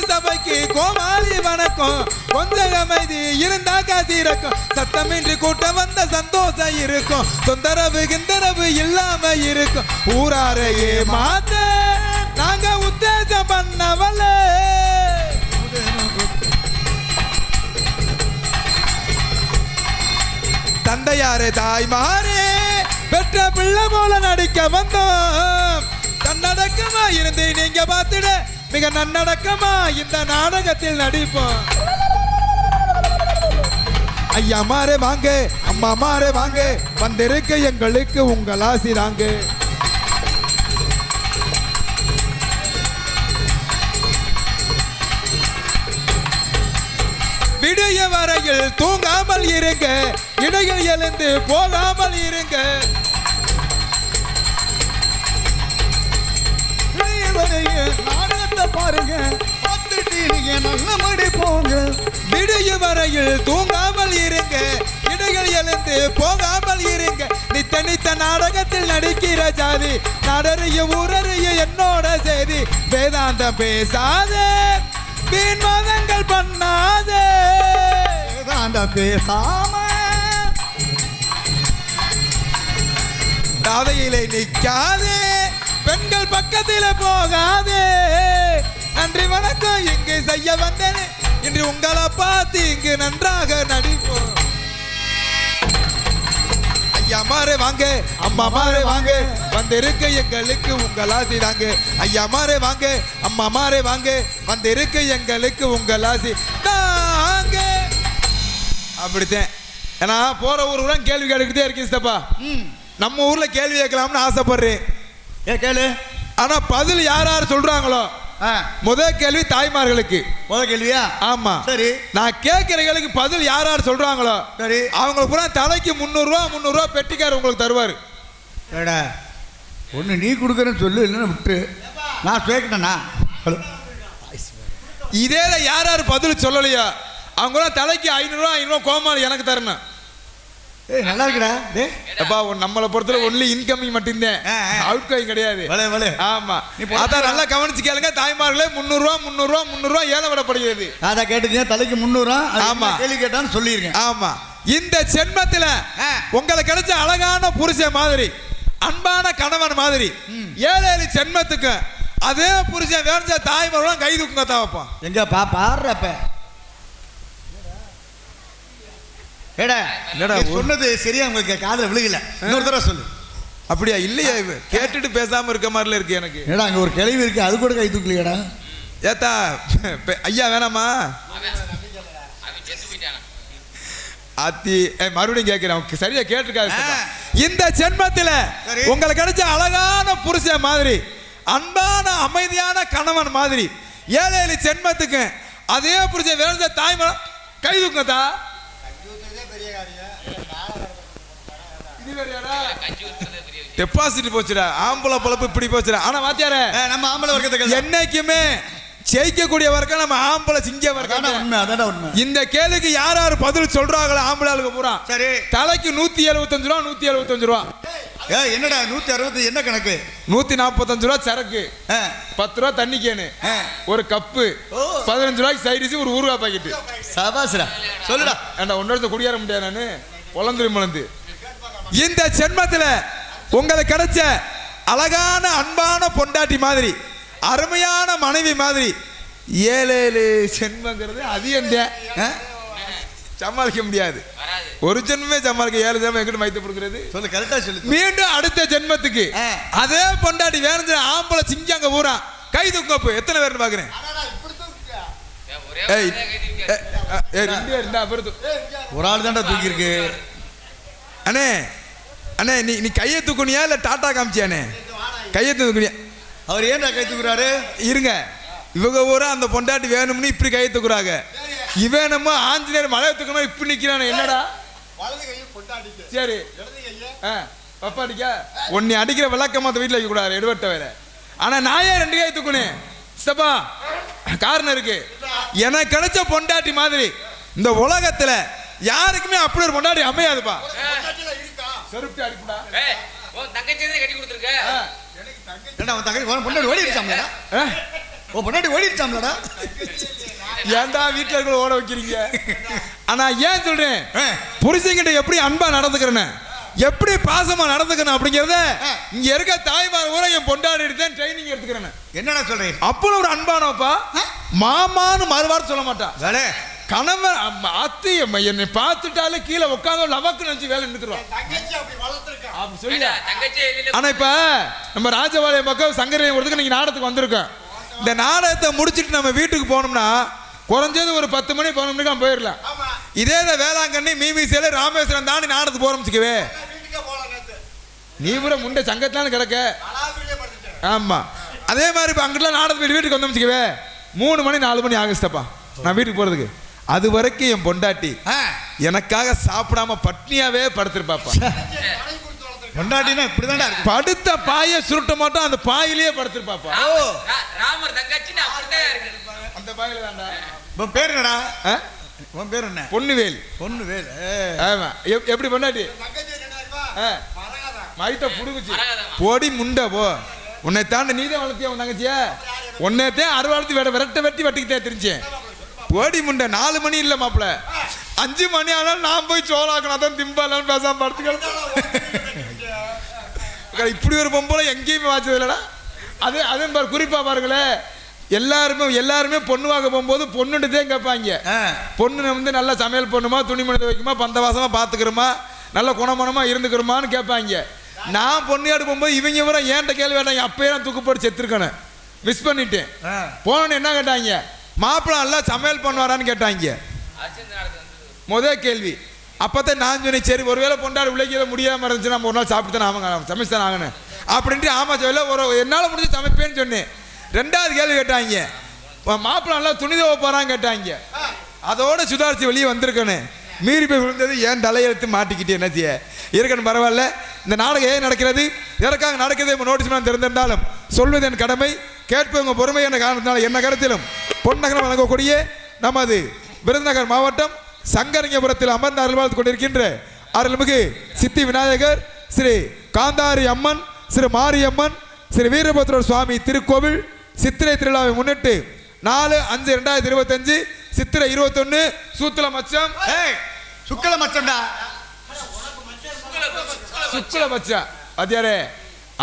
சபைக்கு கோமாளி வணக்கம், கொஞ்சம் அமைதி இருந்தாக்க சீரக்கம். சத்தமின்றி கூட்டம் வந்த சந்தோஷம் இருக்கும், தொந்தரவு கிந்தரவு இல்லாம இருக்கும். ஊராரையே மாத்த நாங்க உத்தேசம் பண்ணவல்ல. தந்தையாரே தாய்மாரே பெற்ற பிள்ளை போல நடிக்க வந்தோம். தன்னடக்கமா இருந்து நீங்க பார்த்துட மிக நன்னடக்கமா இந்த நாடகத்தில் நடிப்போம். ஐயா மாரே வாங்க, அம்மா மாரே வாங்க, வந்திருக்க எங்களுக்கு உங்கள் ஆசி தாங்க. விடிய வரையில் தூங்காமல் இருங்க, இடையில் எழுந்து போகாமல் இருங்க. நாடகத்தை பாருங்க, பார்த்துட்டு நீங்க நல்லபடி போங்க. விடியும் வரையில் தூங்காமல் இருங்க, இடைகள் எழுந்து போகாமல் இருங்க. நித்த நித்த நாடகத்தில் நடிக்கிற ஜாதி, நடறிய ஊரறிய என்னோட செய்தி. வேதாந்தம் பேசாதே, வீண் மதங்கள் பண்ணாதே, வேதாந்தம் பேசாம பாதையிலே நிக்காதே, பெண்கள் பக்கத்தில போகாதே. நன்றி வணக்கம் இங்கு செய்ய வந்தேன், இன்று உங்களை பார்த்து இங்கு நன்றாக நடிப்போம். ஐயா மாறே வாங்க, அம்மா மாறே வாங்க, வந்திருக்க எங்களுக்கு உங்கள் ஆசி தாங்க. ஐயா மாறே வாங்க, அம்மா மாறே வாங்க, வந்திருக்க எங்களுக்கு உங்கள் ஆசி தாங்க. அப்படித்தான். ஏன்னா போற ஊருலாம் கேள்வி கேட்டுக்கிட்டே இருக்கேன் சித்தப்பா. நம்ம ஊர்ல கேள்வி கேட்கலாம்னு ஆசைப்படுறேன். கேளு. ஆனா பதில் யார் யார் சொல்றாங்களோ, முதல் கேள்வி தாய்மார்களுக்கு. முதல் கேள்வியா? ஆமா. சரி. நான் கேட்கிற கேள்விக்கு பதில் யார் யார் சொல்றாங்களோ, சரி, அவங்களுக்கு பூரா தலைக்கு 300 ரூபா பெட்டிக்கார் உங்களுக்கு தருவாரு. ஒண்ணு நீ கொடுக்கறன்னு சொல்லு, இல்லைன்னு விட்டு நான் கேட்கட்டேனா? இதே யார் யார் பதில் சொல்லலையா, அவங்க தலைக்கு 500 கோமாளி எனக்கு தரணும். நல்லா இருக்குடா. அப்பா நம்மளை பொறுத்தவரை ஒன்லி இன்கமிங் மட்டும்தான், அவுட் கோயிங் கிடையாது. ஆமா, அதான் நல்லா கவனிச்சு கேளுங்க தாய்மார்களே. 300 ஏல விடப்படுகிறது. அதான் கேட்டுங்க, தலைக்கு 300. ஆமா, கேள்வி கேட்டான்னு சொல்லிருக்கேன். ஆமா. இந்த ஜென்மத்துல உங்களுக்கு கிடைச்ச அழகான புருஷன் மாதிரி, அன்பான கணவன் மாதிரி 7 ஜென்மத்துக்கு அதே புருஷன் வேற தாய்மார்களும் கை தூக்குங்க தான் வைப்பான். எங்க பாடுறப்ப சொன்னது சரியா உங்களுக்கு காதுல விழுகல, இன்னொரு தடவை சொல்லு. அப்படியா? இல்லையா, கேட்டுட்டு பேசாம இருக்க மாதிரில இருக்கு எனக்கு. ஏடா அங்க ஒரு கிளவி இருக்கு, அது கூட கை தூக்கலையாடா? ஏத்தா ஐயா வேணாமா? அத்தி மறுபடியும் கேட்கிறேன், சரியா கேட்டிருக்காது. இந்த ஜென்மத்தில் உங்களுக்கு கிடைச்ச அழகான புருஷன் மாதிரி, அன்பான அமைதியான கணவன் மாதிரி 7 ஜென்மத்துக்கு அதே புருஷன் வேற தாய்மரம் கை தூக்கத்தா. டெபாசிட் போச்சுடா, ஆம்பளை பொழப்பு இப்படி போச்சுடா. ஆனா வாத்தியாரே, நம்ம ஆம்பளை வர்க்கத்துக்கு என்னைக்குமே ஜெயிக்கக்கூடிய வர்க்கம் நம்ம ஆம்பளை சிங்க வர்க்கம். உண்மை, அதான் உண்மை. இந்த கேள்விக்கு யார் யார் பதில் சொல்றாங்களோ ஆம்பளை ஆளுக்கு பூரா, சரி, தலைக்கு 175 ரூபா. 175 ரூபா. என்னடா 160? என்ன கணக்கு? 145 ரூபா சரக்கு, 10 ரூபா தண்ணி கேனு, ஒரு கப்பு, 15 ரூபாய்க்கு சைடிஸ், ஒரு ஊறுகாய் பாக்கெட்டு. சபாஸ்ரா சொல்லுடா. ஏண்டா ஒன்னொருத்த குடியேற முடியாது, நானு பொழந்து. இந்த ஜென்மத்துல உங்களுக்கு கிடைச்ச அழகான அன்பான பொண்டாட்டி மாதிரி, அருமையான மனைவி மாதிரி 7 ஜென்மங்கிறது அதிகம் சமாளிக்க முடியாது. ஒரு ஜென்மமே சமாளிக்க 7 ஜென்மம் எங்கிட்ட மைத்த கொடுக்கிறது? சொல்லு, கரெக்டா சொல்லு. மீண்டும் அடுத்த ஜென்மத்துக்கு அதே பொண்டாட்டி வேற ஆம்பளை சிங்காங்க பூரா கை தூக்கப்பு. எத்தனை பேர் பாக்குறேன்? ஒரு ஆள் தான்டா தூக்கி இருக்கு. அண்ணே அண்ணே, நீ கையை தூக்குனியா இல்ல டாட்டா காமிச்சியானே? கையை தூக்குனியா? அவர் ஏன்டா கை தூக்குறாரு? இருங்க, இவங்க ஊரா அந்த பொண்டாட்டி வேணும்னு இப்படி கையை தூக்குறாங்க. இவன் நம்ம ஆஞ்சநேயர் மலையை தூக்கணும் இப்படி நிக்கிறானே, என்னடா? சரி, பப்பாடிக்கா ஒன்னு அடிக்கிற விளக்கமா அந்த வீட்டுல வைக்க கூடாது, எடுவட்ட வேற. ஆனா நான் ஏன் 2 கை தூக்குனேன் சப்பா? காரணம் இருக்கு. எனக்கு கிடைச்ச பொண்டாட்டி மாதிரி இந்த உலகத்துல யாருக்குமே அப்படி ஒரு பொண்டாட்டி அமையாதுப்பா. செருப்பு அடிப்படா. உன் தங்கச்சியே கட்டி கொடுத்திருக்க. ஏண்டா உன் தங்கச்சி பொண்டாட்டி ஓடிடுச்சாம்லடா? ஓ பொண்டாட்டி ஓடிடுச்சாம்லடா? ஏன்டா வீட்டுல இருக்க ஓட வைக்கிறீங்க? ஆனா ஏன் சொல்றேன், புருஷன்கிட்ட எப்படி அன்பா நடந்துக்கிறேன்னு, எப்படி பாசமா நடந்துக்கணும் அப்படிங்கறத இங்க இருக்க தாய்மார் ஊரை என் பொண்டாடி தான் ட்ரைனிங் எடுத்துக்கிறேன். என்னடா சொல்றேன்? அப்போ ஒரு அன்பானப்பா, மாமான்னு மறுவார்த்தை சொல்ல மாட்டான். கணவன் அத்தி என்னை பார்த்துட்டாலே கீழே உட்காந்து லவக்கு நினைச்சு வேலை நிறுத்துருவான். ஆனா இப்ப நம்ம ராஜபாளையம் பக்கம் சங்கரையை கொடுத்து நீங்க நாடகத்துக்கு வந்திருக்கோம். இந்த நாடகத்தை முடிச்சுட்டு நம்ம வீட்டுக்கு போனோம்னா குறைஞ்சது ஒரு 10 மணி 11 மணிக்கு நம்ம போயிடலாம். இதே வேளாங்கண்ணி மீமிசையில ராமேஸ்வரம் தாண்டி நாடகத்துக்கு போறோம் வச்சுக்கவே, நீ கூட முண்டை சங்கத்திலான்னு கிடக்க. ஆமா, அதே மாதிரி இப்ப அங்கிட்டலாம் நாடகத்துக்கு வீட்டுக்கு வந்தோம் வச்சுக்கவே 3 மணி 4 மணி ஆகஸ்டப்பா நான் வீட்டுக்கு போறதுக்கு. அது வரைக்கும் என் பொண்டாட்டி எனக்காக சாப்பிடாம பட்னியாவே படுத்திருப்பாப்பா. பொண்டாட்டினா இப்படிதான்டா இருக்கு. படுத்த பாயை சுருட்ட மாட்டோம், அந்த பாயிலேயே படுத்துருப்பாப்பா. ராமர் தங்கச்சி அப்படிதான் இருக்கு. அந்த பாயில தான்டா. உன் பேர் என்னடா? உன் பேர் என்ன? பொன்னுவேல். பொன்னுவேல். ஆமா. எப்படி பொண்டாட்டி? மைத்த புடுங்குச்சு. போடி முண்டை போ. உன்னை தாண்ட நீதான் வளர்த்தியா உன் தங்கச்சிய? உன்னைத்தான் அறுவாளத்தி விரட்ட வெட்டி வெட்டிக்கிட்டே தெரிஞ்சேன். போடி முண்டை. 4 மணி இல்லை மாப்பிள, 5 மணி ஆனாலும் நான் போய் சோளாக்கணும். அதான் திம்பாலான்னு பேசாம படுத்துக்கலாம். இப்படி ஒரு பொம்பளை எங்கேயுமே வாச்சது இல்லடா. அதே பாரு, குறிப்பா பாருங்களேன், எல்லாருமே பொண்ணு வாங்க போகும்போது பொண்ணுன்றதே கேட்பாங்க. பொண்ணு வந்து நல்லா சமையல் பண்ணுமா, துணிமணி வைக்குமா, பந்தவாசமா பாத்துக்கிறோமா, நல்ல குணமனமா இருந்துக்கிறோமான்னு கேட்பாங்க. நான் பொண்ணு எடுக்க போகும்போது இவங்க வர ஏன்ட்ட கேள்வி கேட்டாங்க. அப்பயே நான் தூக்கு போட்டு செத்துருக்கணும், மிஸ் பண்ணிட்டேன். போனோன்னு என்ன கேட்டாங்க, மாப்பிள்ளை நல்லா சமையல் பண்ணுவாரான்னு கேட்டாங்க. முதல் கேள்வி. அப்பதான் நான் சொன்னேன், சரி ஒருவேளை பொண்டாடு உழைக்க முடியாம இருந்துச்சு, நம்ம ஒரு நாள் சாப்பிட்டு தானே அவங்க சமைச்சு தானே ஆகணும் அப்படின்ட்டு. ஆமா சொல்ல என்னால் முடிஞ்சு சமைப்பேன்னு சொன்னேன். 2வது கேள்வி கேட்டாங்க, மாப்பிள்ளை நல்லா துணி துவைப்பாரான்னு கேட்டாங்க. அதோட சுதாரிச்சு வெளியே வந்திருக்கணும். மீறி போய் விழுந்தது ஏன் தலையெழுத்து மாட்டிக்கிட்டு என்னத்திய இருக்கணும். பரவாயில்ல. இந்த நாடகம் ஏன் நடக்கிறது, எதற்காக நடக்கிறது நோட்டீஸ் நான் தெரிந்திருந்தாலும் சொல்வது என் கடமை. கேட்பவங்க பொறுமை என்ற காரணத்தினால என்ன கருத்திலும் பொன்னகரம் வழங்கக்கூடிய நமது விருதுநகர் மாவட்டம் சங்கரங்கபுரத்தில் அமர்ந்து அருள்வாழ்த்து கொண்டிருக்கின்ற அருள்மிகு சித்தி விநாயகர், ஸ்ரீ காந்தாரி அம்மன், ஸ்ரீ மாரியம்மன், ஸ்ரீ வீரபத்ரர் சுவாமி திருக்கோவில் சித்திரை திருவிழாவை முன்னிட்டு 4/5/2025 சித்திரை 21 சூத்திர மச்சம். சுக்கல மச்சம்டா. சுக்கல மச்சம் அதியாரே,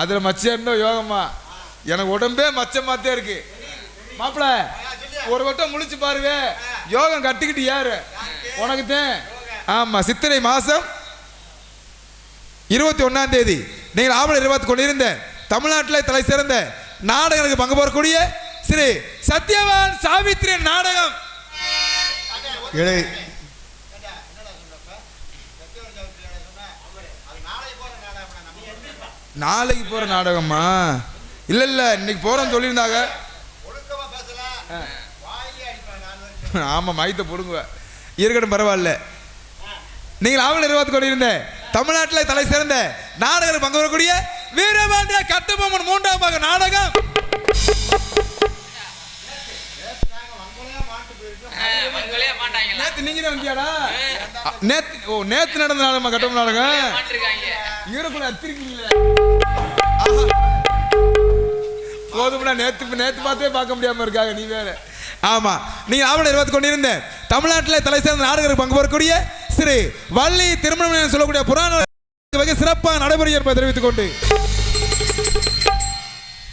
அதுல மச்சம் இருந்தோ யோகமா. எனக்கு உடம்பே மச்சமாத்தே இருக்கு மாப்பிள்ள. ஒரு வட்டம் முழிச்சு பாருங்க, யோகம் கட்டிக்கிட்டு யாரு உனக்கு தான். ஆமா, சித்திரை மாசம் 21ஆம் தேதி நீங்கள் ஆவண நிர்வாகத்து கொண்டிருந்த தமிழ்நாட்டில் தலை சிறந்த நாடகங்களுக்கு பங்கு பெறக்கூடிய ஸ்ரீ சத்யவான் சாவித்ரி நாடகம். நாளைக்கு போற நாடகமா? இல்ல இன்னைக்கு போறோம்னு சொல்லியிருந்தாங்க. ஆமா, மைத்த போடுங்க இருக்கட்டும், பரவாயில்ல. நீங்கள் ஆவண நிர்வாகத்து கொண்டிருந்த தமிழ்நாட்டில் தலை சிறந்த நாடகங்களுக்கு பங்கு பெறக்கூடிய வீரபாண்டிய கட்டபொம்மன் 3ஆம் பாக நாடகம். நேத்து நடந்த நாடகமா கட்டபொம்மன் நாடகம்? ஈரக்குள்ள அத்திருக்கீங்களே. போதும்னா நேத்து பார்த்தே பார்க்க முடியாம இருக்காங்க நீ வேற. ஆமா, நீங்க ஆவண நிர்வாகத்து கொண்டிருந்த தமிழ்நாட்டில் தலை சிறந்த நாடகங்களுக்கு பங்கு பெறக்கூடிய ஸ்ரீ வள்ளி திருமணம் சொல்லக்கூடிய புராண சிறப்பாக நடைபெறும் என்பதை தெரிவித்துக் கொண்டு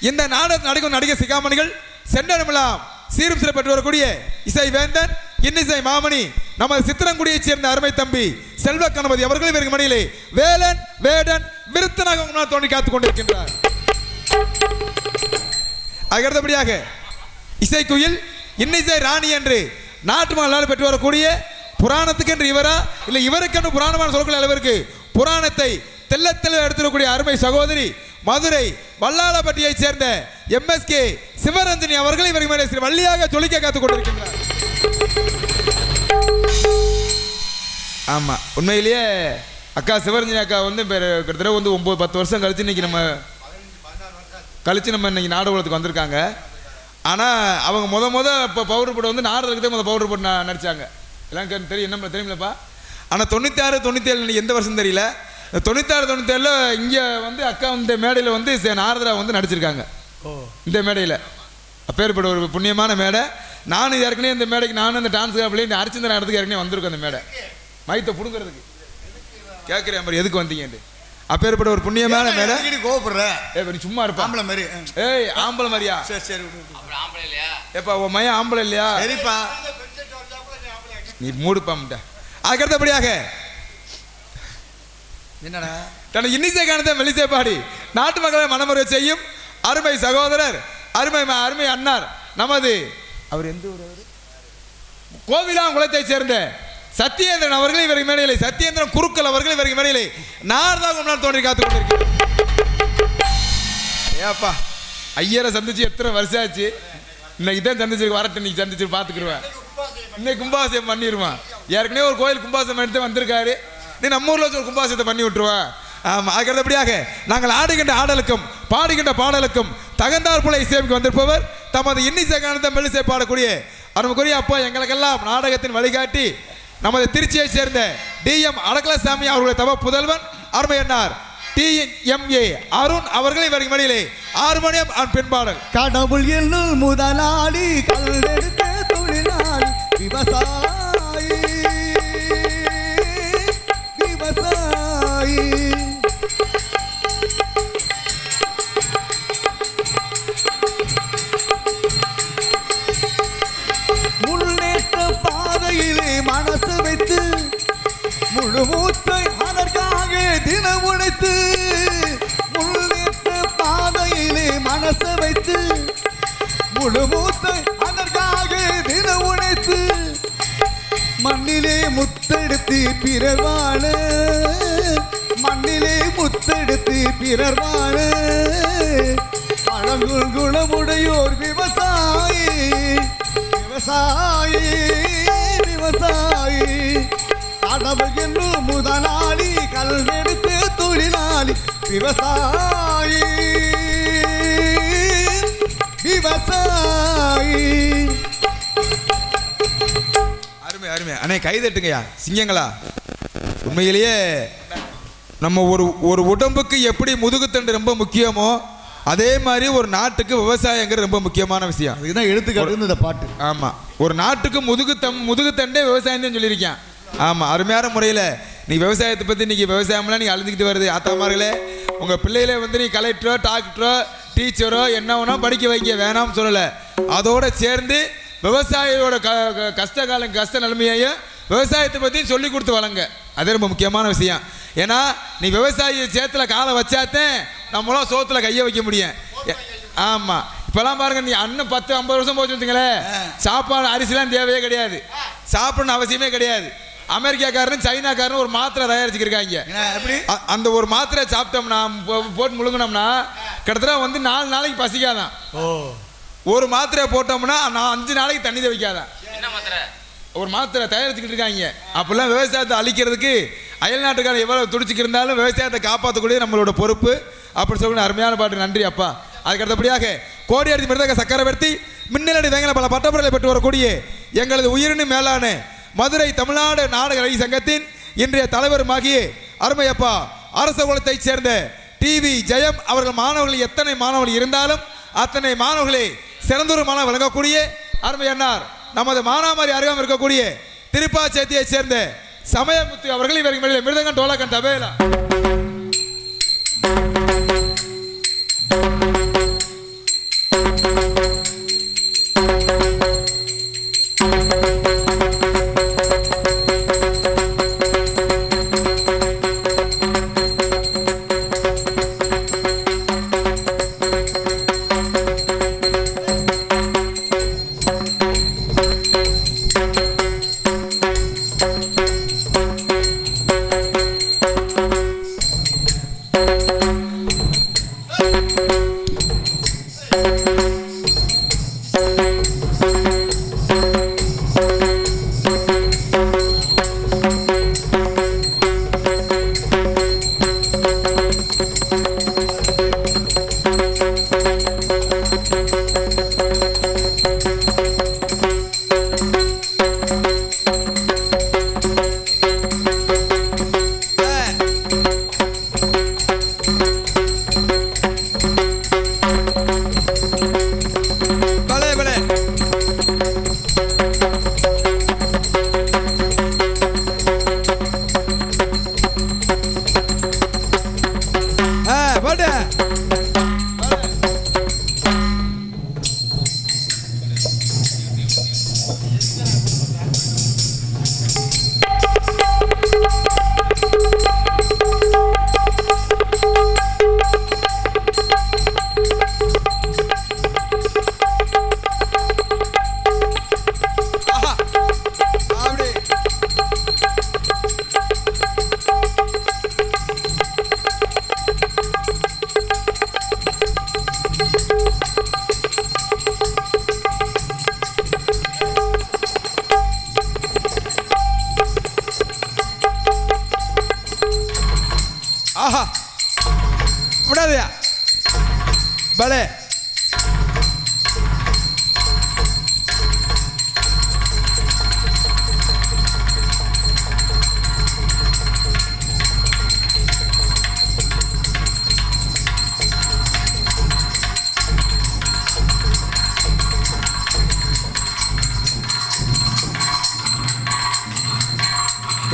இந்த நாடகம் நடிக்கும் நடிகை சிகாமணிகள் சென்றடமெல்லாம் சீரும் சிறப்பு வரக்கூடிய இசை வேந்தன், இன்னிசை மாமணி, நமது சித்திரங்குடியைச் சேர்ந்த அருமை தம்பி செல்வ கணபதி அவர்கள் இவருக்கு மணியிலே வேலன் வேடன் விருத்தனாக தோண்டி காத்துக் கொண்டிருக்கின்றார். அடுத்தபடியாக இசைக்குயில் இன்னிசை ராணி என்று நாட்டு மக்களால் பெற்று வரக்கூடிய புராணத்துக்கு என்று இவரா இல்லை இவருக்கு என்று புராணமான சொல்லக்கூடிய அளவிற்கு புராணத்தை தெல்ல தெல்ல எடுத்துக்கூடிய அருமை சகோதரி மதுரை வல்லாளப்பட்டியைச் சேர்ந்த MSK சிவரஞ்சனி அவர்கள் இவருக்கு மேலே ஸ்ரீ வள்ளியாக ஜொலிக்க காத்துக் கொண்டிருக்கின்றார். ஆமா, உண்மையிலேயே அக்கா சிவரஞ்சனி அக்கா வந்து கிட்டத்தட்ட வந்து 9-10 வருஷம் கழிச்சு இன்னைக்கு நம்ம இன்னைக்கு நாடகத்துக்கு வந்திருக்காங்க. ஆனால் அவங்க இப்போ பவுடர் போட்டு வந்து நாடகத்துக்கு தான் பவுடர் போட்டு நடித்தாங்க. எல்லாம் தெரியும், என்ன தெரியுமில்லப்பா. ஆனால் 96-97 எந்த வருஷம் தெரியல. 96-97 இங்கே வந்து அக்கா இந்த மேடையில் வந்து நாரதரா வந்து நடிச்சிருக்காங்க. இந்த மேடையில் அப்பேற்பட்ட ஒரு புண்ணியமான மேடை. நானும் ஏற்கனவே இந்த மேடைக்கு நானும் இந்த டான்ஸ் காப்பிலே இந்த அரிச்சந்திரன் இடத்துக்கு ஏற்கனவே வந்திருக்கேன். அந்த மேடை மைத்தை பிடுங்கிறதுக்கு கேட்குறேன் மாதிரி எதுக்கு வந்தீங்கன்ட்டு. அப்பேற்பட்ட ஒரு புண்ணியமான மேடை. கோவப்படுற சும்மா இருப்பா ஆம்பளை மாதிரி. ஏய் ஆம்பளை மாதிரியா? சரி சரி, ஏப்பா உன் மையம் ஆம்பளை இல்லையா? சரிப்பா, நீ மூடுப்பாம்ட்ட. அதுக்கடுத்தபடியாக என்னடா தனது இன்னிசை காணத்தை வெளிசை பாடி நாட்டு மக்களை மனமுறை செய்யும் அருமை சகோதரர், அருமை அண்ணார், நமது அவர் எந்த ஊர்? கோவிலாங்குளத்தை சேர்ந்த சத்யேந்திரன் அவர்கள் இவருக்கு மேடையிலே, சத்யேந்திரன் குருக்கள் அவர்கள் இவருக்கு மேடையிலே நாரதாக தோன்றி காத்துக் கொண்டிருக்கிறார். ஏப்பா ஐயரை சந்திச்சு எத்தனை வருஷம் ஆச்சு. இன்னைக்கு தான் சந்திச்சிருக்கு, வரட்டு இன்னைக்கு சந்திச்சு பார்த்துக்கிடுவேன். இன்னைக்கு கும்பாபிஷேகம் பண்ணிடுவான். ஏற்கனவே ஒரு கோயில் கும்பாபிஷேகம் எடுத்து வந்திருக்காரு. நீ நம்ம ஊரில் வச்சு ஒரு கும்பாபிஷேகத்தை பண்ணி விட்டுருவா. ஆமா, அதுக்கடுத்தபடியாக நாங்கள் ஆடுகின்ற ஆடலுக்கும் பாடுகின்ற பாடலுக்கும் தகுந்தார் போல இசையமைக்கு வந்திருப்பவர் தமது இன்னிசை காணத்தை மெல்லிசை பாடக்கூடிய அருமைக்குரிய அப்பா எங்களுக்கெல்லாம் நாடகத்தின் வழிகாட்டி நமது திருச்சியை சேர்ந்த DM அடக்கலசாமி அவர்களுடைய தவ புதல்வன் அருமையன்னார் TMA அருண் அவர்களை வரும் வழியிலே 6 மணி பின்பாடல். கடவுள் என்னும் முதலாளி கல்லெடுத்த தொழிலாளி விவசாயி விவசாயி முன்னேற்ற பாதையிலே மனசு வைத்து முழு மூச்சை அதற்காக தினம் உழைத்து முன்னேற்ற பாதையிலே மனசு வைத்து முழு மூச்சை அதற்காக தினம் உழைத்து மண்ணிலே முத்தெடுத்து பிறர் வாழ மண்ணிலே முத்தெடுத்து பிறர் வாழ பழங்குள் குணமுடையோர் விவசாயி விவசாயி விவசாயி கடவுள் என்னும் முதலாளி கல்லெடுத்து தொழிலாளி விவசாயி விவசாயி. அருமை அருமை அண்ணே, கைதட்டுங்கய்யா சிங்கங்களா. உண்மையிலேயே நம்ம ஒரு உடம்புக்கு எப்படி முதுகுத்தண்டு ரொம்ப முக்கியமோ அதே மாதிரி ஒரு நாட்டுக்கு விவசாயங்கிறது ரொம்ப முக்கியமான விஷயம். இதுதான் எடுத்துக்காட்டு இந்த பாட்டு. ஆமாம், ஒரு நாட்டுக்கு முதுகுத்தண்டே விவசாயம் தான் சொல்லியிருக்கேன். ஆமாம், அருமையான முறையில் நீ விவசாயத்தை பற்றி இன்றைக்கி விவசாயம்லாம் நீங்கள் அழிஞ்சிக்கிட்டு வருது. ஆத்தாமார்களே, உங்கள் பிள்ளைகளே வந்து நீ கலெக்டரோ டாக்டரோ டீச்சரோ என்ன வேணா படிக்க வைக்க வேணாம்னு சொல்லலை. அதோடு சேர்ந்து விவசாயியோட கஷ்ட நிலைமையையும் விவசாயத்தை பற்றியும் சொல்லி கொடுத்து வளங்க. அது ரொம்ப முக்கியமான விஷயம். ஏன்னா நீ விவசாயி சேத்துல காலை வச்சாத்தேன் நம்மளாம் சோத்துல கையை வைக்க முடியும். ஆமாம், இப்போல்லாம் பாருங்க, நீ அண்ணன் 10-50 வருஷம் போச்சு வச்சுங்களேன், சாப்பாடு அரிசிலாம் தேவையே கிடையாது, சாப்பிடணும் அவசியமே கிடையாது. அமெரிக்காக்காரனும் சைனாக்காரனும் ஒரு மாத்திரை தயாரிச்சுக்கிருக்காங்க. எப்படி அந்த ஒரு மாத்திரை சாப்பிட்டோம்னா போட்டு முழுங்கினோம்னா கிட்டத்தட்ட வந்து 4 நாளைக்கு பசிக்காதான். ஒரு மாத்திரை போட்டோம்னா 5 நாளைக்கு தண்ணி வைக்காதான். ஒரு மாத்திரை தயாரிச்சுக்கிட்டு இருக்காங்க. அப்பெல்லாம் விவசாயத்தை அழிக்கிறதுக்கு அயல் நாட்டுக்காரன் எவ்வளவு துடிச்சுக்கு இருந்தாலும் விவசாயத்தை காப்பாற்றக்கூடிய நம்மளோட பொறுப்பு. அப்படி சொல்லணும். அருமையான பாட்டு, நன்றி அப்பா. அதுக்கு அடுத்தபடியாக கோடியடி மிருதக சக்கரவர்த்தி மின்னலடி வேங்கல பல பட்டப்பொருளை பெற்று வரக்கூடிய எங்களது உயிரினு மேலான மதுரை தமிழ்நாடு நாடக நடிகை சங்கத்தின் இன்றைய தலைவருமாகிய அருமையப்பா அரச குலத்தைச் சேர்ந்த TV ஜெயம் அவர்கள் மாணவர்கள் எத்தனை மாணவர்கள் இருந்தாலும் அத்தனை மாணவர்களே சிறந்தொரு மாணவ வழங்கக்கூடிய அருமையன்னார் நமது மானாமாரி அருகாமல் இருக்கக்கூடிய திருப்பாச்சேத்தியை சேர்ந்த சமயமுத்து அவர்கள் இவர்கள் மிருதங்கன் டோலக்கன் தபேலா.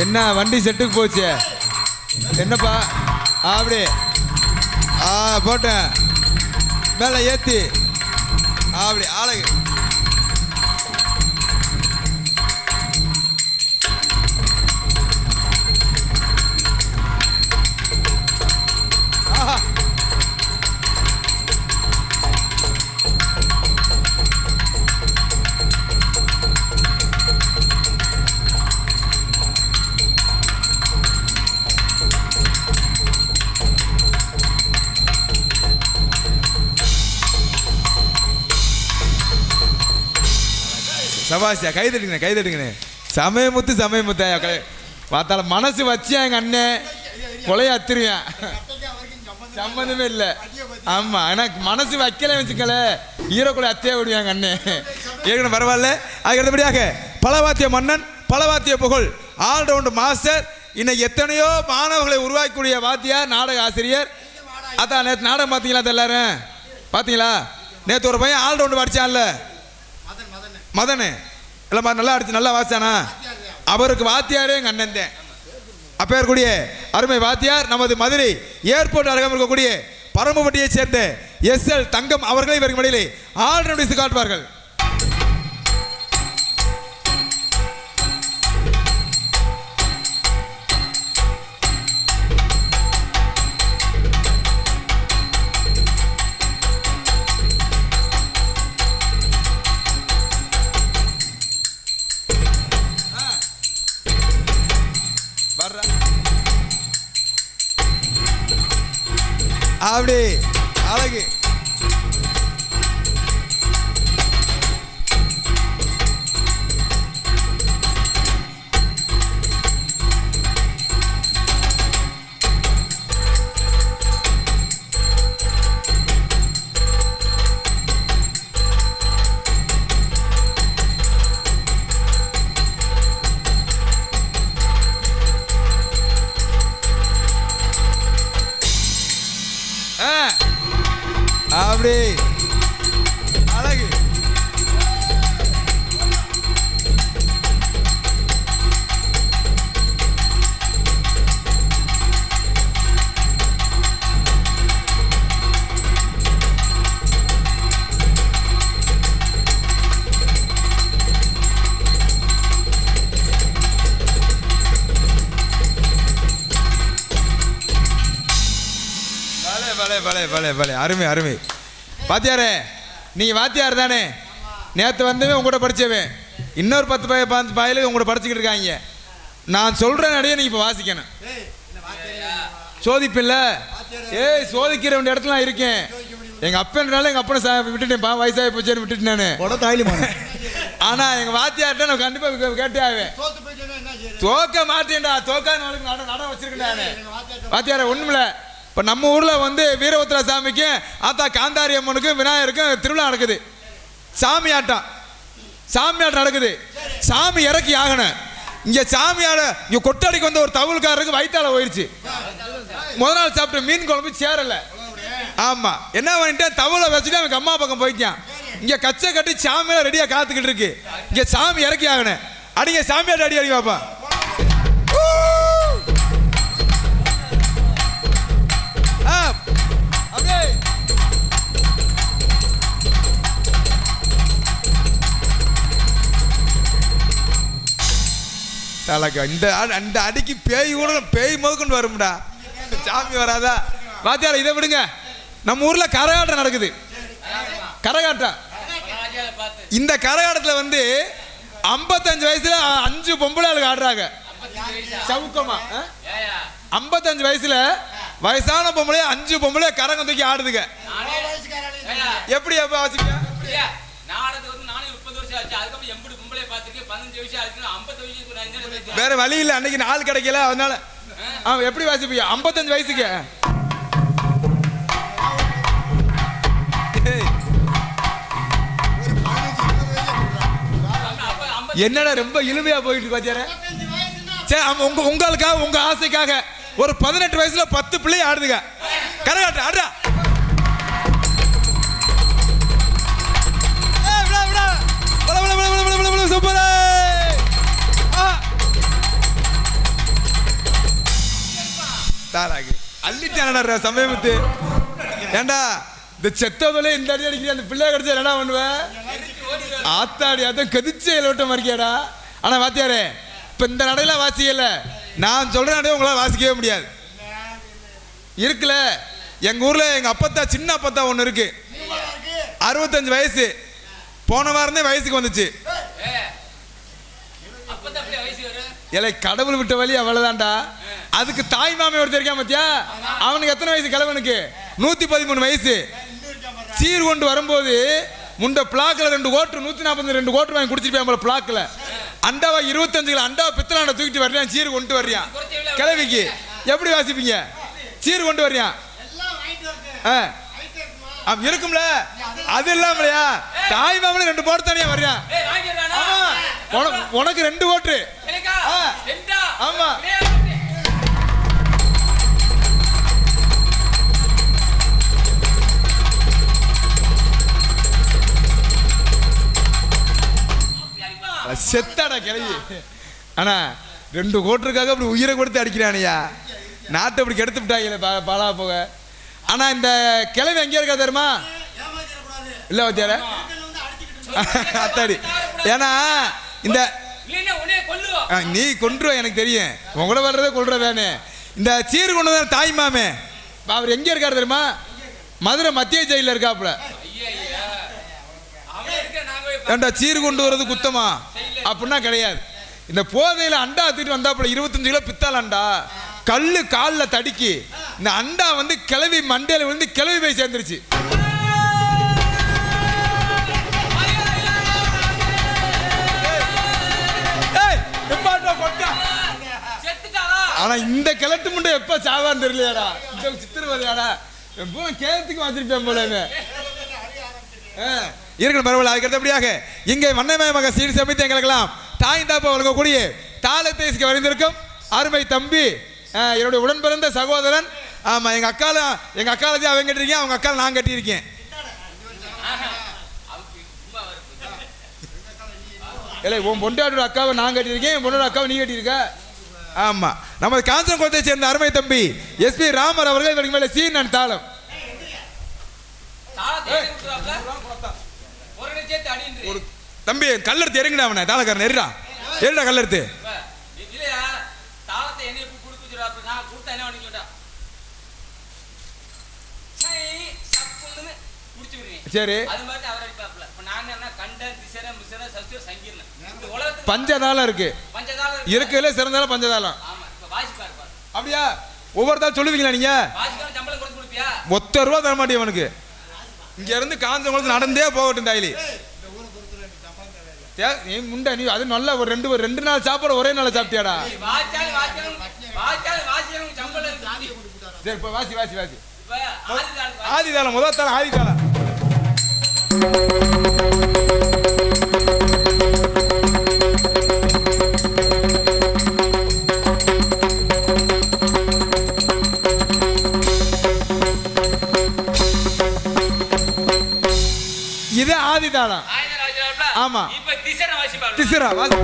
என்ன வண்டி செட்டுக்கு போச்சு என்னப்பா அப்படி போட்டேன் மேலே ஏற்றி அப்படி அழகு சபாஷா கைதட்டுங்கண்ணே சமயமுத்து பார்த்தாலும் மனசு வச்சியா எங்கள் அண்ணன் கொலையை அத்துருவேன் சம்மந்தமே இல்லை ஆமாம் எனக்கு மனசு வைக்கல வச்சுக்கல ஈரோக்குள்ள அத்தையே விடுவாங்க அண்ணன் ஏற்கனவே பரவாயில்ல. அதுக்கு அடுத்தபடியாக பலவாத்திய மன்னன் பலவாத்திய புகழ் ஆல்ரவுண்ட் மாஸ்டர் இன்னைக்கு எத்தனையோ மாணவர்களை உருவாக்கக்கூடிய வாத்தியார் நாடக ஆசிரியர். அதான் நேற்று நாடகம் பார்த்தீங்களா? அது எல்லாரும் பார்த்தீங்களா? நேற்று ஒரு பையன் ஆல்ரவுண்டு படித்தான்ல மதனு இல்லைம்மா, நல்லா அடிச்சு நல்லா வாச்சானா? அவருக்கு வாத்தியாரே எங்கள் அண்ணன் தான். அப்போ இருக்கக்கூடிய அருமை வாத்தியார் நமது மதுரை ஏர்போர்ட் அருகாமல் இருக்கக்கூடிய பரமப்பட்டியை சேர்ந்த SL தங்கம் அவர்களை இவருக்கு மடியிலே ஆல்ரவுண்ட் காட்டுவார்கள். அப்படி அழகு அப்படி அழகு பலே அருமை அருமை. வாத்தியாரே நீங்கள் வாத்தியார் தானே? நேற்று வந்தவன் உங்கள்கிட்ட படித்தவன் இன்னொரு 10 பயலுக்கு உங்கள்கிட்ட படிச்சுக்கிட்டு இருக்காங்க. நான் சொல்கிற நடையே நீங்கள் இப்போ வாசிக்கணும். சோதிப்பில்ல சோதிக்கிற வேண்டிய இடத்துல நான் இருக்கேன். எங்கள் அப்பன்றனால எங்கள் அப்பனை விட்டுட்டேன்ப்பா, வயசாகி போச்சேன்னு விட்டுட்டு நான். ஆனால் எங்கள் வாத்தியார்கிட்ட நான் கண்டிப்பாக கேட்டே ஆவேன். தோக்க மாட்டேன்டா, தோக்காத நாளுக்கு நட வச்சிருக்கேன் நான். வாத்தியார ஒன்றுமில்ல, இப்போ நம்ம ஊரில் வந்து வீரபத்ர சாமிக்கும் ஆத்தா காந்தாரி அம்மனுக்கும் விநாயகருக்கும் திருவிழா நடக்குது. சாமி ஆட்டம் நடக்குது. சாமி இறக்கி ஆகணும். இங்கே சாமியாட இங்கே கொட்டடிக்கு வந்து ஒரு தவுள்காரருக்கு வயிற்றால போயிடுச்சு. முதல் நாள் சாப்பிட்ட மீன் குழம்பு சேரலை. ஆமாம், என்ன பண்ணிட்டேன், தவுளை வச்சுட்டு அவனுக்கு அம்மா பக்கம் போயிட்டான். இங்கே கச்சை கட்டி சாமியால ரெடியாக காத்துக்கிட்டு இருக்கு. இங்கே சாமி இறக்கி ஆகணும். அடிங்க சாமியாட்ட அடி பாப்பா. இந்த அடிக்கு பேய் கூட பேய் முதற்கொண்டு வரும்டா, சாமி வராதா? வாத்தியார் இதை விடுங்க. நம்ம ஊர்ல கரகாட்டம் நடக்குது. கரகாட்டம் இந்த கரகாட்டத்தில் வந்து 55 வயசுல 5 பொம்பளை ஆளுங்க ஆடுறாங்க. சவுக்கமா 55 வயசுல வயசான பொம்பளை 5 பொம்பளை கரகம் தூக்கி ஆடுதுங்க. எப்படி வாசிக்க வேற வழி இல்லை, அன்னைக்கு நாள் கிடைக்கல, அதனால எப்படி வாசிப்பீங்க 55 வயசுக்கு? என்னடா ரொம்ப இழுமையா போயிட்டு பாத்தியார? சரி, உங்களுக்காக உங்க ஆசைக்காக ஒரு 18 வயசுல 10 பிள்ளை ஆடுதுங்க. கரகாட்டம் ஆடுறா. சூப்பர். தாராகி அள்ளிட்டான சமயமுத்து. ஏண்டா இந்த செத்ததுல இந்த அடி அடிக்கிற அந்த பிள்ளை கிடைச்சா என்ன பண்ணுவேன்? ஆத்தாடி அதான் கதிச்சு ஓட்ட மறிக்கியாடா. ஆனா வாத்தியாரே இப்ப இந்த நடையில வாசிக்கல, நான் சொல்ற நடையை உங்களால் வாசிக்கவே முடியாது. இருக்குல்ல எங்க ஊர்ல எங்க அப்பத்தா சின்ன அப்பத்தா ஒண்ணு இருக்கு, 65 வயசு. போன வாரமே வயசுக்கு வந்துச்சு. இல்லை கடவுள் விட்ட வழி அவ்வளவுதான்டா. அதுக்கு தாய் மாமே ஒருத்தர் இருக்கான் மத்தியா, அவனுக்கு எத்தனை வயசு கிழவனுக்கு? 113 வயசு. சீர் கொண்டு வரும்போது முண்ட பிளாக்ல 2 கோட்டு 142 கோட்டு வாங்கி குடிச்சிருப்பேன் பிளாக்ல. அண்டாவா 25 கிலோ அண்டாவை பித்தலாண்ட தூக்கிட்டு வர்றியான், சீர் கொண்டு வர்றியான். கிழவிக்கு எப்படி வாசிப்பீங்க? சீர் கொண்டு வர்றியான் இருக்கும்ல, அது இல்லாமலையா தாய் மாமனுக்கு 2 போட்டு தானே வர்றியான். உனக்கு 2 ஓட்டு. ஆமா செத்தாடா கிளவி. ஆனா 2 கோட்டுக்காக அப்படி உயிரை கொடுத்து அடிக்கிறானையா, நாட்டை அப்படி கெடுத்து விட்டாங்களே பாலா போக. ஆனா இந்த கிளவி எங்கே இருக்கா தெரியுமா? இல்ல வாத்தியார அத்தாடி. ஏன்னா இந்த நீ கொன்றுவ எனக்கு தெரியும், உங்களோட வர்றதே கொள்றதானே. இந்த சீர் கொண்டு வந்த தாய் மாமே அவர் எங்க இருக்காரு தெரியுமா? மதுரை மத்திய ஜெயில இருக்காப்புல. ஏண்டா சீர் கொண்டு வர்றது குத்தமா அப்படின்னா கிடையாது. இந்த போதையில அண்டா தூக்கிட்டு வந்தாப்புல 25 கிலோ பித்தால் அண்டா, கல்லு காலில் தடுக்கி இந்த அண்டா வந்து கிளவி மண்டையில விழுந்து கிளவி போய் சேர்ந்துருச்சு. ஆனா இந்த கிழட்டு முண்டை எப்ப சாவான்னு தெரியலையாடா, இந்த சித்திரவதையாடா கேரத்துக்கு வச்சிருப்பேன் போல இருக்கிற பரவாயில்ல. அதுக்கடுத்தபடியாக இங்கே வண்ணமயமாக சீர் சமைத்து எங்களுக்கெல்லாம் தாய்ந்தாப்பா வழங்கக்கூடிய தாளத்தை வரைந்திருக்கும் அருமை தம்பி, என்னுடைய உடன் பிறந்த சகோதரன். ஆமா எங்க அக்கால அவங்க கட்டிருக்கேன், அவங்க அக்கால நான் கட்டியிருக்கேன். இல்லை உன் பொண்டாட்டோட அக்காவை நான் கட்டியிருக்கேன், என் பொண்ணோட அக்காவை நீ கட்டியிருக்க. ஆமா நமது காஞ்சன குளத்தை சேர்ந்த அருமை தம்பி எஸ்பி ராமர் அவர்கள் இவருக்கு மேல சீன் அண்ட் தாளம். ஒரு தம்பி கல்லெடுத்து இறங்கிடா, அவனை தாளக்காரன் எரிடா எரிடா கல்லெடுத்து. சரி பஞ்சதாளம் இருக்கு, இருக்குல்ல சிறந்தாலும் பஞ்சதாளம். அப்படியா ஒவ்வொருத்தாலும் சொல்லுவீங்களா நீங்க? ₹1 தர மாட்டேன் அவனுக்கு. இங்க இருந்து காஞ்சகுளத்து நடந்தே போகட்டும் தாயிலி முண்டா. நீ அது நல்லா ஒரு 2 நாள் சாப்பாடு ஒரே நாள் சாப்பிட்டியாடா? சரி வாசி வாசி வாசி. ஆதிதாளம் முதல் தாளம் ஆதிதாளம். இது ஆதிதாளம். ஆமா திசரா வாசி.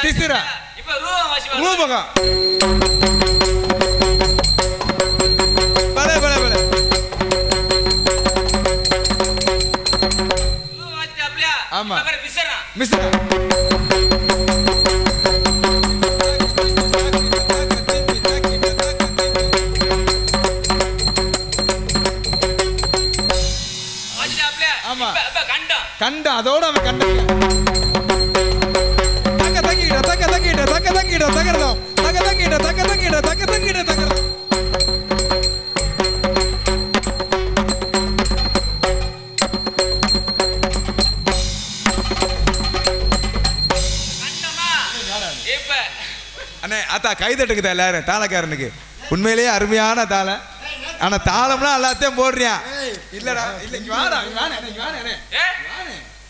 திசரா ரூபகம் பலே பலே பலே. ஆமா மிஸ்ரா கண்ட அதோட அவன் கண்ட தக்க தங்கிட தக்க தங்கிட தக்க தங்கிட தகரதம் தக்க தங்கிட தக்க தங்கிட தக்க தங்கிட தகரதம். அண்ணே அத்தா கைதட்டுக்குதா எல்லாரும் தாளக்காரனுக்கு உண்மையிலேயே அருமையான தாளம். ஆனா தாளம்லாம் எல்லாத்தையும் போடுறியா? இல்லடா இல்ல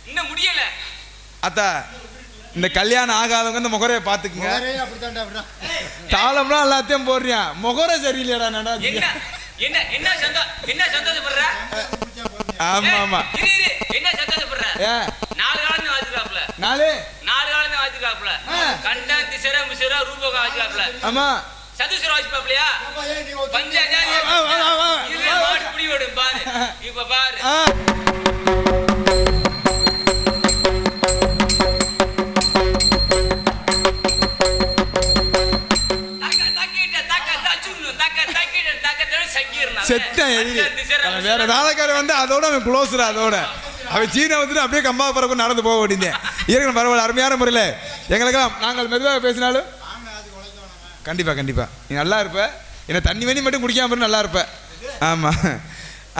இன்னும் முடியல. அத்தா இந்த கல்யாணம் ஆகாதவங்க இந்த முகரைய பாத்துக்குங்க. தாளம்லாம் எல்லாத்தையும் போடுறியா? முகரை சரியில்லையடா. என்ன சந்தோஷப்படுற? ஆமா ஆமா என்ன சந்தோஷப்படுற? 4 காலம் வாசிக்கலாம்ல. 4 காலம் வாசிக்கலாம்ல. கண்டா திசரா முசரா ரூபக வாசிக்கலாம்ல. ஆமா சதுசர வாசிப்பாப்லையா? பஞ்சாஜாதி இது மாட்டு புடி ஓடும் பாரு. இப்ப பாரு. வேற நாடகாரன் வந்து அதோட அவன் க்ளோஸ்ரா அதோட அவன் சீனை வந்துட்டு அப்படியே கம்பா பறக்கும் நடந்து போக வேண்டியேன். இயற்கை பரவாயில்ல அருமையான முறையில் எங்களுக்கெல்லாம் நாங்கள் மெதுவாக பேசினாலும் கண்டிப்பா நீ நல்லா இருப்ப. என்ன தண்ணி வண்ணி மட்டும் குடிக்காம நல்லா இருப்ப.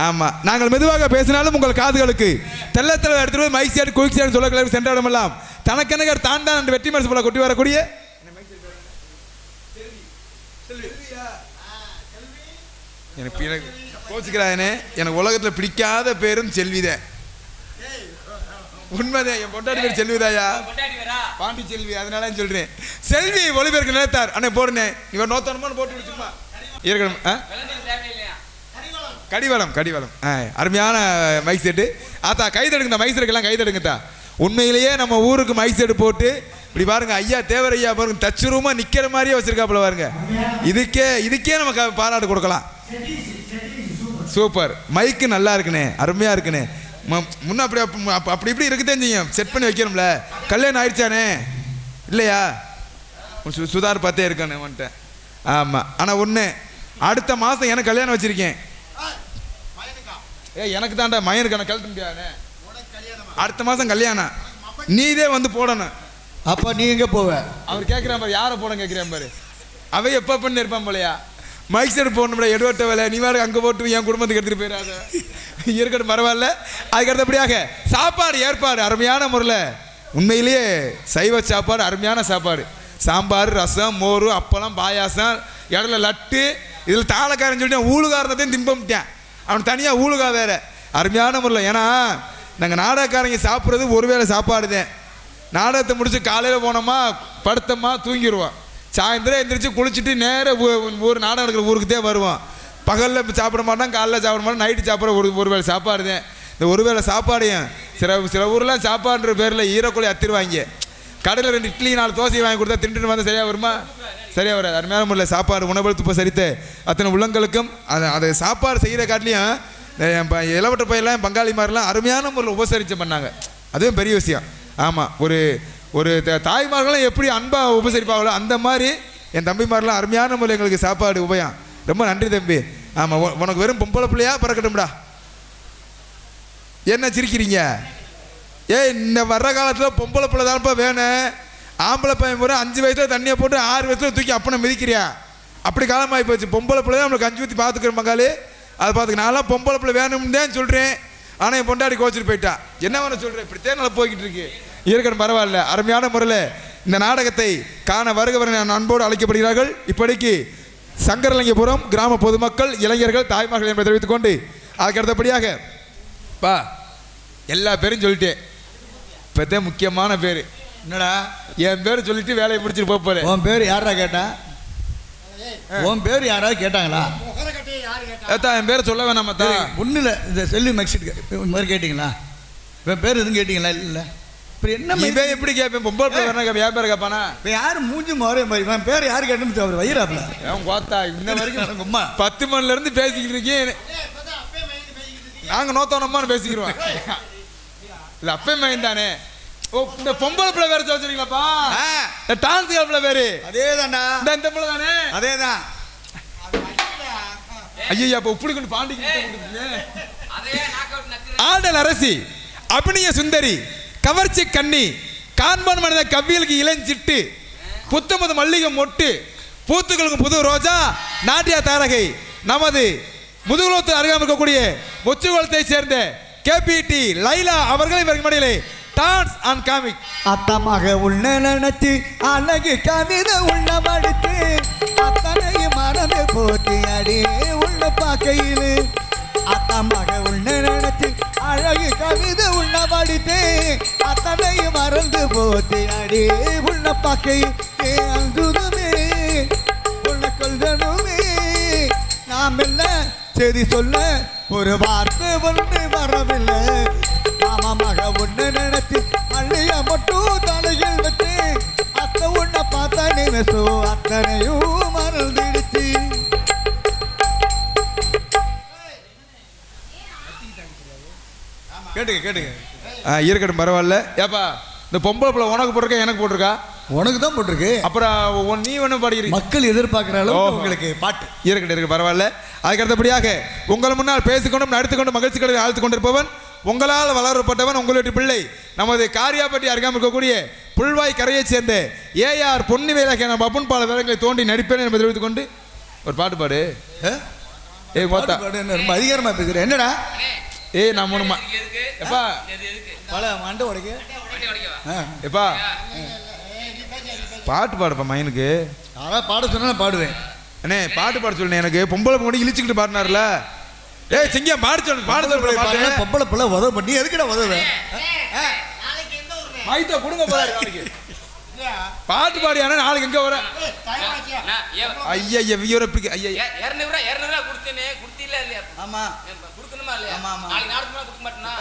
ஆமா நாங்கள் மெதுவாக பேசினாலும் உங்கள் காதுகளுக்கு தெல்ல எடுத்துட்டு போய் மைக் சேடு குயிக் சேடு சொல்ல சென்ற இடமெல்லாம் தனக்கெனகர் தான் என்று வெற்றி மனசு போல கொட்டி வரக்கூடிய எனக்கு கோச்சுக்கிறானே. எனக்கு உலகத்தில் பிடிக்காத பேரும் செல்விதான். உண்மைதான், என் பொண்டாட்டி பேர் செல்விதாயா, பாண்டி செல்வி. அதனால சொல்றேன் செல்வி ஒளிபெருக்கு நினைத்தார் அண்ணே போடுனே இவர் நோத்தனமான போட்டு விடுச்சுமா இருக்கணும். கடிவளம் அருமையான மைக் செட்டு. ஆத்தா கைதெடுங்க, மைக் செட்டுக்கெல்லாம் கைதெடுங்கத்தா. உண்மையிலேயே நம்ம ஊருக்கு மைக் செட்டு போட்டு இப்படி பாருங்க ஐயா தேவர் ஐயா பாருங்க தச்சுரூமா நிக்கிற மாதிரியே வச்சிருக்காப்புல பாருங்க. இதுக்கே நம்ம பாராட்டு கொடுக்கலாம். சூப்பர் மைக்கு நல்லா இருக்குண்ணே, அருமையா இருக்குண்ணே. முன்ன அப்படி இப்படி இருக்குதே செய்யும், செட் பண்ணி வைக்கணும்ல. கல்யாணம் ஆயிடுச்சானே இல்லையா? சுதார் பார்த்தே இருக்கானே வந்துட்டேன். ஆமாம் ஆனால் ஒன்று அடுத்த மாதம் எனக்கு கல்யாணம் வச்சிருக்கேன். எனக்கு தாண்டா மயனுக்கு எனக்கு கழட்ட முடியாதுண்ணே. அடுத்த மாதம் கல்யாணம், நீதே வந்து போடணும். அப்போ நீ எங்கே போவ? அவர் கேட்குறான் பாரு, யாரை போட கேட்குறேன் பாரு. அவை எப்போ பண்ணி இருப்பான் போலையா மைக் செட் போடணும்ல எடுவட்ட வேலை. நீ வேறு அங்கே போட்டு என் குடும்பத்துக்கு எடுத்துகிட்டு போயிடாத. இருக்கட்டும் பரவாயில்ல. அதுக்கு அடுத்தபடியாக சாப்பாடு ஏற்பாடு அருமையான முறையில். உண்மையிலேயே சைவ சாப்பாடு அருமையான சாப்பாடு. சாம்பார், ரசம், மோர், அப்பளம், பாயாசம், இடத்துல லட்டு. இதில் தாளக்காரன் சொல்லிட்டு ஊழுகாரத்தையும் திம்பமிட்டேன். அவன் தனியாக ஊழுகா வேறு அருமையான முறையில். ஏன்னா நாங்கள் நாடகக்காரங்க சாப்பிட்றது ஒருவேளை சாப்பாடு தான். நாடகத்தை முடிச்சு காலையில் போனோமா படுத்தோமா தூங்கிடுவோம். சாயந்தரம் எழுந்திரிச்சு குளிச்சுட்டு நேராக ஊர் நாடகம் இருக்கிற ஊருக்கு தான் வருவோம். பகலில் சாப்பிட மாட்டோம், காலையில் சாப்பிட மாட்டோம், நைட்டு சாப்பிட்ற ஒரு வேளை சாப்பாடு தான். இந்த ஒரு வேளை சாப்பாடையும் சில ஊர்லாம் சாப்பாடுன்ற பேரில் ஈரக்கோழி அத்திருவாங்க. கடையில் 2 இட்லி 4 தோசை வாங்கி கொடுத்தா தின்ட்டு வந்தால் சரியாக வருமா? சரியாக வராது. அருமையான முறையில் சாப்பாடு உணவெடுத்து இப்போ சரித்த அத்தனை உள்ளங்களுக்கும் அதை சாப்பாடு செய்கிற காட்டிலையும் இளவட்ட பையெல்லாம் பங்காளி மாதிரிலாம் அருமையான முறையில் உபசரித்து பண்ணாங்க. அதுவும் பெரிய விஷயம். ஆமாம், ஒரு தாய்மார்களும் எப்படி அன்பாக உபசரிப்பாங்களோ அந்த மாதிரி என் தம்பிமாரெலாம் அருமையான முறையில் எங்களுக்கு சாப்பாடு உபயம். ரொம்ப நன்றி தம்பி. ஆமாம், உனக்கு வெறும் பொம்பளை பிள்ளையா பிறக்கட்டும்டா. என்ன சிரிக்கிறீங்க? இந்த வர்ற காலத்தில் பொம்பளை பிள்ளை தான்ப்பா வேணும். ஆம்பளை பையன் பூரா 5 வயசில் தண்ணியை போட்டு 6 வயசில் தூக்கி அப்பனை மிதிக்கிறியா? அப்படி காலமாகி போச்சு. பொம்பளை பிள்ளை தான் நம்மளுக்கு 5 ஊற்றி பார்த்துக்கிறோம் பங்காளி. அதை பார்த்துக்க. நான்லாம் பொம்பளை பிள்ளை வேணும்னு தான் சொல்கிறேன். ஆனால் என் பொண்டாடி கோச்சிட்டு போயிட்டா. என்ன வேணும் சொல்கிறேன், இப்படித்தே நல்லா போய்கிட்டு இருக்கு. இருக்கணும் பரவாயில்ல. அருமையான முறையில் இந்த நாடகத்தை காண வருகவரை அன்போடு அழைக்கப்படுகிறார்கள். இப்படிக்கு சங்கரலிங்கபுரம் கிராம பொதுமக்கள், இளைஞர்கள், தாய்மார்கள் என்பதை தெரிவித்துக் கொண்டு அதுக்கு அடுத்தபடியாக பா எல்லா பேரும் சொல்லிட்டேன். இப்போதே முக்கியமான பேர் என்னடா? என் பேர் சொல்லிட்டு வேலையை முடிச்சுட்டு போகிறேன். உன் பேர் யாரா கேட்டா? உன் பேர் யாராவது கேட்டாங்களா? என் பேரை சொல்ல வேணாமா தான்? ஒன்றும் இல்லை. இந்த செல்வி மெக்ஸிட் மாதிரி கேட்டிங்களா? என் பேர் எதுவும் கேட்டிங்களா? இல்லை. இப்போ என்ன எப்படி கேட்பேன்? பொம்பளை பேர் வேணா என் பேர் கேட்பானா? இப்போ யார் மூஞ்சி மாறே மாதிரி என் பேர் யார் கேட்டுன்னு அவர் வயிறாப்ல அவன் பார்த்தா இன்ன வரைக்கும் 10 மணிலேருந்து பேசிக்கிட்டு இருக்கேன். நாங்கள் நோத்தோனம்மான்னு பேசிக்கிறோம். இல்லை அப்பே மகன் தானே. ஓ, இந்த பொம்பளை பிள்ளை வேற வச்சிருக்கீங்களாப்பா? டான்ஸ் பிள்ளை பேரு அதே தான்டா. இந்த பிள்ளை தானே? அதே தான். ஐயா அப்ப உப்புடி கொண்டு பாண்டி ஆடல் அரசி, அபிநய சுந்தரி, கவர்ச்சி கண்ணி, காண்பான் மனித கவ்வியலுக்கு இளஞ்சிட்டு, புத்தமது மல்லிகை மொட்டு, பூத்துக்களுக்கு புது ரோஜா, நாட்டிய தாரகை, நமது முதுகுலத்து அருகாமல் இருக்கக்கூடிய முச்சுகுளத்தை சேர்ந்த கேபிடி லைலா அவர்களை மடியிலே டான்ஸ் அண்ட் காமிக். அத்தமாக உள்ள நினைச்சு அழகு கவிதை உள்ள மடித்து அத்தனை மறந்து போட்டு அடி உள்ள பார்க்கையில். அத்தமாக உள்ள நினைச்சு அழகு கவிதை உள்ள மடித்து அத்தனை மறந்து போட்டு அடி உள்ள பார்க்கையில். அங்குதுமே உள்ள கொள்கணுமே நாம் என்ன சரி சொல்ல ஒரு வார்த்தை ஒன்று வரவில்லை. மாமா மக ஒன்று நினைச்சு மல்லிய மட்டும் தலையில் வச்சு அத்தை உன்னை பார்த்தா நினைச்சோ அத்தனையும் மறந்துடுச்சு. கேட்டுங்க இருக்கட்டும் பரவாயில்ல. ஏப்பா இந்த பொம்பளை பிள்ளை உனக்கு போட்டிருக்கா எனக்கு போட்டிருக்கா? உனக்கு தான் போட்டிருக்கு. அப்புறம் நீ ஒன்றும் பாடுகிறீங்க. மக்கள் எதிர்பார்க்குற அளவுக்கு உங்களுக்கு பாட்டு இருக்கட்டும் பரவாயில்ல. அதுக்கு அடுத்தபடியாக உங்கள் முன்னால் பேசிக்கொண்டும் நடித்துக்கொண்டும் மகிழ்ச்சி கடலை ஆழ்த்து கொண்டிருப்பவன் உங்களால் வளரப்பட்டவன் உங்கள் வீட்டு பிள்ளை நமது காரியாப்பட்டி அருகாமல் இருக்கக்கூடிய புல்வாய் கரையைச் சேர்ந்த ஏஆர் பொன்னிவேலாக நம்ம அப்பன் பால வேலைகளை தோண்டி நடிப்பேன் என்பதை தெரிவித்துக் கொண்டு ஒரு பாட்டு பாடு. ரொம்ப அதிகாரமா பேசுகிறேன். என்னடா நான் மூணுமா எப்பா பல மண்டை உடைக்க எப்பா பாட்டு பாடுப்பா மைனுக்கு. அதான் பாட சொன்னா பாடுவேன். அண்ணே பாட்டு பாட சொல்லுண்ணே. எனக்கு பொம்பளை பொண்ணு இழிச்சுக்கிட்டு பாடினார்ல. சிங்கியா பாட சொல்லு பாட சொல்லு. பொம்பளை பிள்ளை உதவ பண்ணி எதுக்கிட்ட உதவுவேன்? மைத்த கொடுங்க போறாரு பாட்டு பாடியான நாளைக்கு எங்க வர ஐயா வியோரப்பிக்கு ஐயா 200 கொடுத்தேனே குடுத்தில இல்லையா? ஆமா கொடுக்கணுமா இல்லையா? நாளைக்கு நாளைக்கு கொடுக்க மாட்டேனா?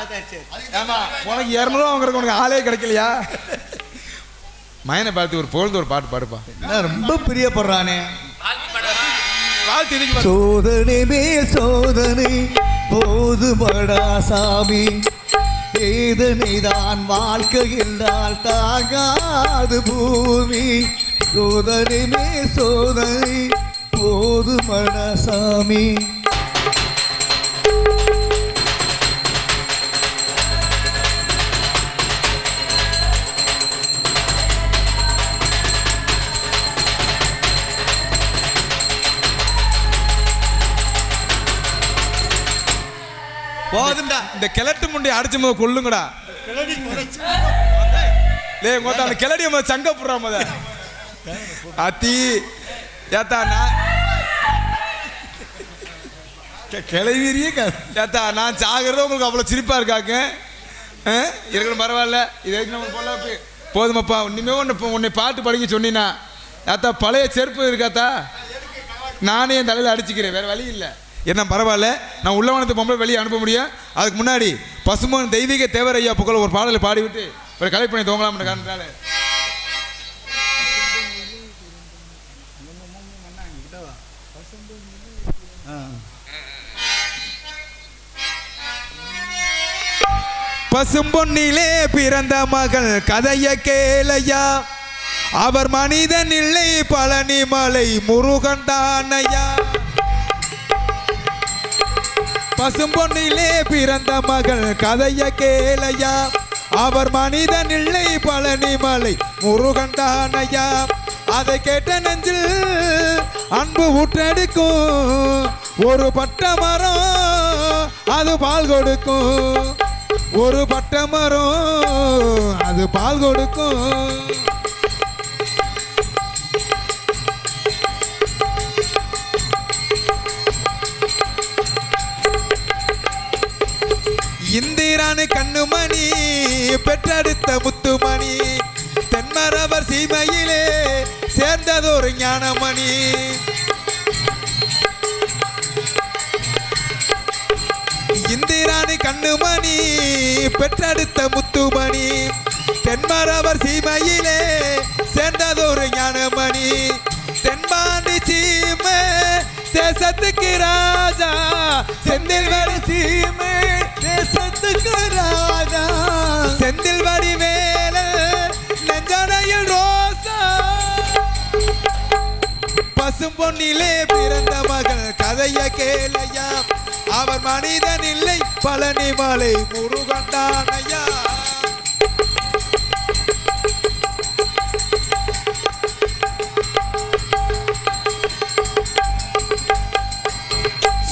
ஆமா உனக்கு 200 வாங்குறதுக்கு உனக்கு ஆளே கிடைக்கலையா? மயனை பார்த்து ஒரு பொழுது ஒரு பாட்டு பாடுப்பா. ரொம்ப பிரியப்படுறானே. வாழ்த்து சோதனை மேல் சோதனை போதுமடா சாமி, வேதனைதான் வாழ்க்கை என்றால் தாங்காது பூமி. சோதனை மேல் சோதனை போதுமடா சாமி. போதும்டா இந்த கிழட்டு முண்டி அடிச்சு போது கொல்லுங்கடா. அந்த கிளடிய போது சங்க போடுறா முத அத்தி ஏத்தா கிளவிரியே ஏத்தா நான் சாகிறத உங்களுக்கு அவ்வளோ சிரிப்பா இருக்காங்க. இருக்கணும் பரவாயில்ல. இது நமக்கு போல போதுமாப்பா. இனிமே உன்னை பாட்டு படிக்க சொன்னீங்கன்னா ஏத்தா பழைய செருப்பு இருக்காத்தா நானே என் தலையில் அடிச்சுக்கிறேன். வேற வழி இல்லை. என்ன பரவாயில்ல. நான் உள்ளவனத்தை பொம்பளை வெளியே அனுப்ப முடியும். அதுக்கு முன்னாடி பசுமன் தெய்வீக தேவர் ஐயா புகழ ஒரு பாடலை பாடிவிட்டு ஒரு கலைப்பணி துவங்கலாம் காரணத்தால பசும்பொன்னிலே பிறந்த மகள் கதைய கேளையா, அவர் மனிதன் இல்லை பழனி மலை முருகன் தானையா. பசும்பொன்னிலே பிறந்த மகள் கதைய கேளையா, அவர் மனிதன் இல்லை பழனி மலை முருகன் தானையா. அதை கேட்ட நெஞ்சில் அன்பு ஊற்றெடுக்கும் ஒரு பட்ட மரம் அது பால் கொடுக்கும். ஒரு பட்ட மரம் அது பால் கொடுக்கும். இந்திரானு கண்ணுமணி பெற்றெடுத்த முத்துமணி, தென்மரவர் சீமையிலே சேர்ந்ததொரு ஞானமணி. இந்திரானு கண்ணுமணி பெற்றெடுத்த முத்துமணி, தென்மரவர் சீமையிலே சேர்ந்ததொரு ஞானமணி. தென்பாண்டி சீமை தேசத்துக்கு ராஜா, செந்தில் வடி சீமை தேசத்துக்கு ராஜா, செந்தில் வடி வேல நெஞ்சனையில் ரோசா. பசும்பொன்னிலே பிறந்த மகள் கதைய கேளையா, அவர் மனிதன் இல்லை பழனி மலை முருகன் தானையா.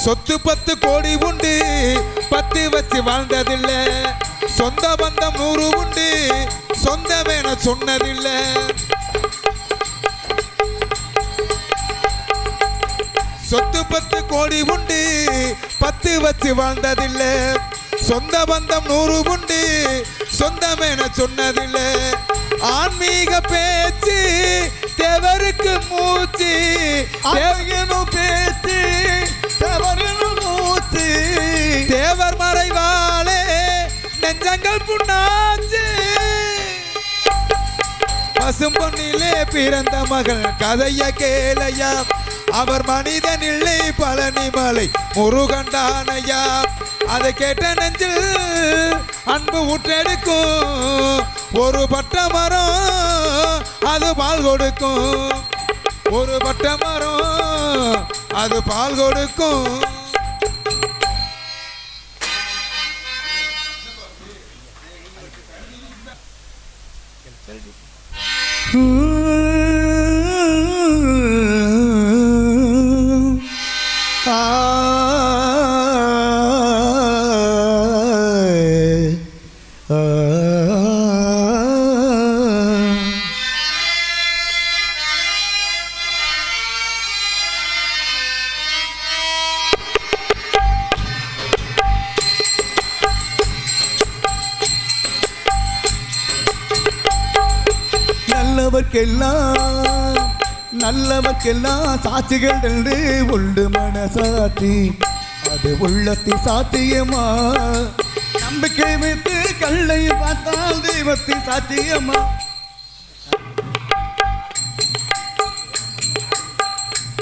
சொத்து 10 கோடி உண்டு 10 வச்சு வாழ்ந்ததில்லை, சொந்த பந்தம் 100 உண்டு சொந்தமேன சொன்னதில்லை. சொத்து 10 கோடி உண்டு 10 வச்சு வாழ்ந்ததில்லை, சொந்த பந்தம் 100 உண்டு சொந்தமேன சொன்னதில்லை. ஆன்மீக பேச்சு தேவருக்கு மூச்சு, தேவனும் பேச்சு தேவனும் வேதங்கள் புண்ணாச்சு பசும்பொன்னிலே பிறந்த மகள் கதைய கேளையா அவர் மனிதன் இல்லை பழனி மலை முருகண்டானையா அதை கேட்ட நெஞ்சில் அன்பு ஊற்றெடுக்கும் ஒரு பட்ட மரம் அது பால் கொடுக்கும் ஒரு பட்ட மரம் அது பால் கொடுக்கும் நல்லவர்க்கெல்லாம் சாட்சிகள் என்று உண்டு மனசாட்சி அது உள்ளத்தி சாத்தியமா நம்பிக்கை வைத்து கல்லை பார்த்தால் தெய்வத்தின் சாத்தியமா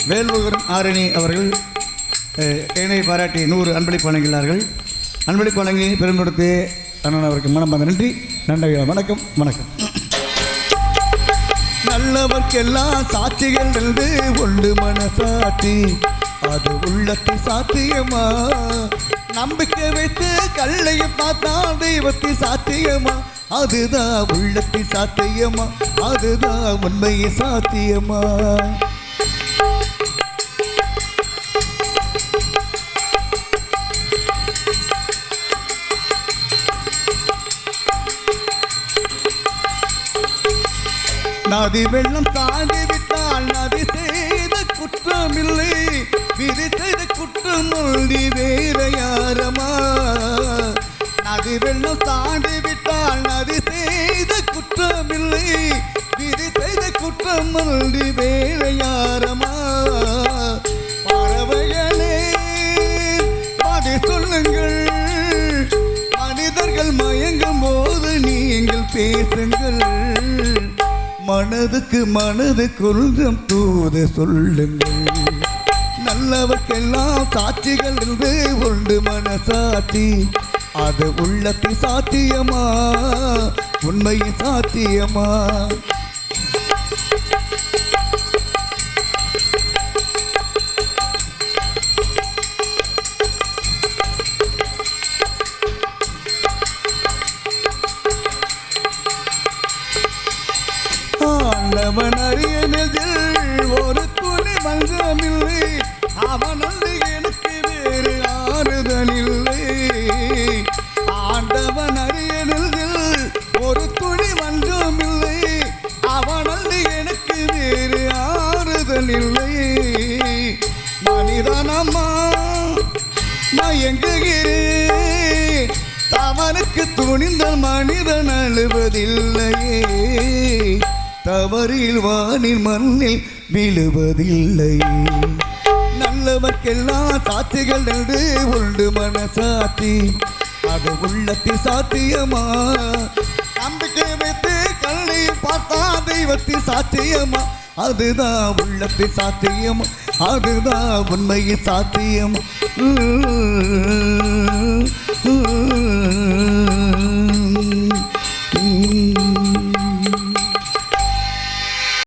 வேல்முருகன் ஆரணி அவர்கள் என்னை பாராட்டி 100 அன்பளிப்பு வழங்குகிறார்கள். அன்பளிப்பு வழங்கி பெருங்கொடுத்து அண்ணன் அவருக்கு மனமார்ந்த நன்றி. வணக்கம் வணக்கம். நல்லவர்க்கெல்லாம் சாட்சிகள் என்று உண்டு மனசாட்சி அது உள்ளத்தி சாத்தியமா நம்பிக்கை வைத்து கல்லையை பார்த்தால் தெய்வத்தி சாத்தியமா அதுதான் உள்ளத்தி சாத்தியமா அதுதான் உண்மையை சாத்தியமா நதி வெள்ளம் தாண்டி விட்டால் நதி செய்த குற்றமில்லை விதி செய்த குற்றம் ஒன்றி வேற யாரமா நதி வெள்ளம் தாண்டி விட்டால் நதி செய்த குற்றமில்லை விதி செய்த குற்றம் ஒன்றி வேற யாரமா பறவைகளே பாடி சொல்லுங்கள் மனிதர்கள் மயங்கும் போது நீங்கள் பேசுங்கள் மனதுக்கு மனது கொஞ்சம் தூது சொல்லுங்கள் நல்லவர்க்கெல்லாம் சாட்சிகள் என்று உண்டு மனசாட்சி அது உள்ளத்தி சாத்தியமா உண்மையின் சாத்தியமா ஆண்டவன் அறியதில் ஒரு துணி மஞ்சமில்லை அவன் அன்று எனக்கு வேறு ஆறுதல் இல்லை ஆண்டவன் அறியதில் ஒரு துணி மஞ்சமில்லை அவன் அன்று எனக்கு வேறு ஆறுதல் இல்லை மனிதனம்மா மயங்குகிறேன் தவறுக்கு துணிந்த மனிதன் அழுவதில்லையே தவறில் வானில் மண்ணில் விழுவதில்லை நல்லவர்க்கெல்லாம் சாட்சிகள் என்று உண்டு மனசாட்சி அது உள்ளத்தி சாத்தியமா நம்பிக்கை வைத்து கல்லை பார்த்தா தெய்வத்தி சாத்தியமா அதுதான் உள்ளத்தி சாத்தியமா அதுதான் உண்மையின் சாத்தியமா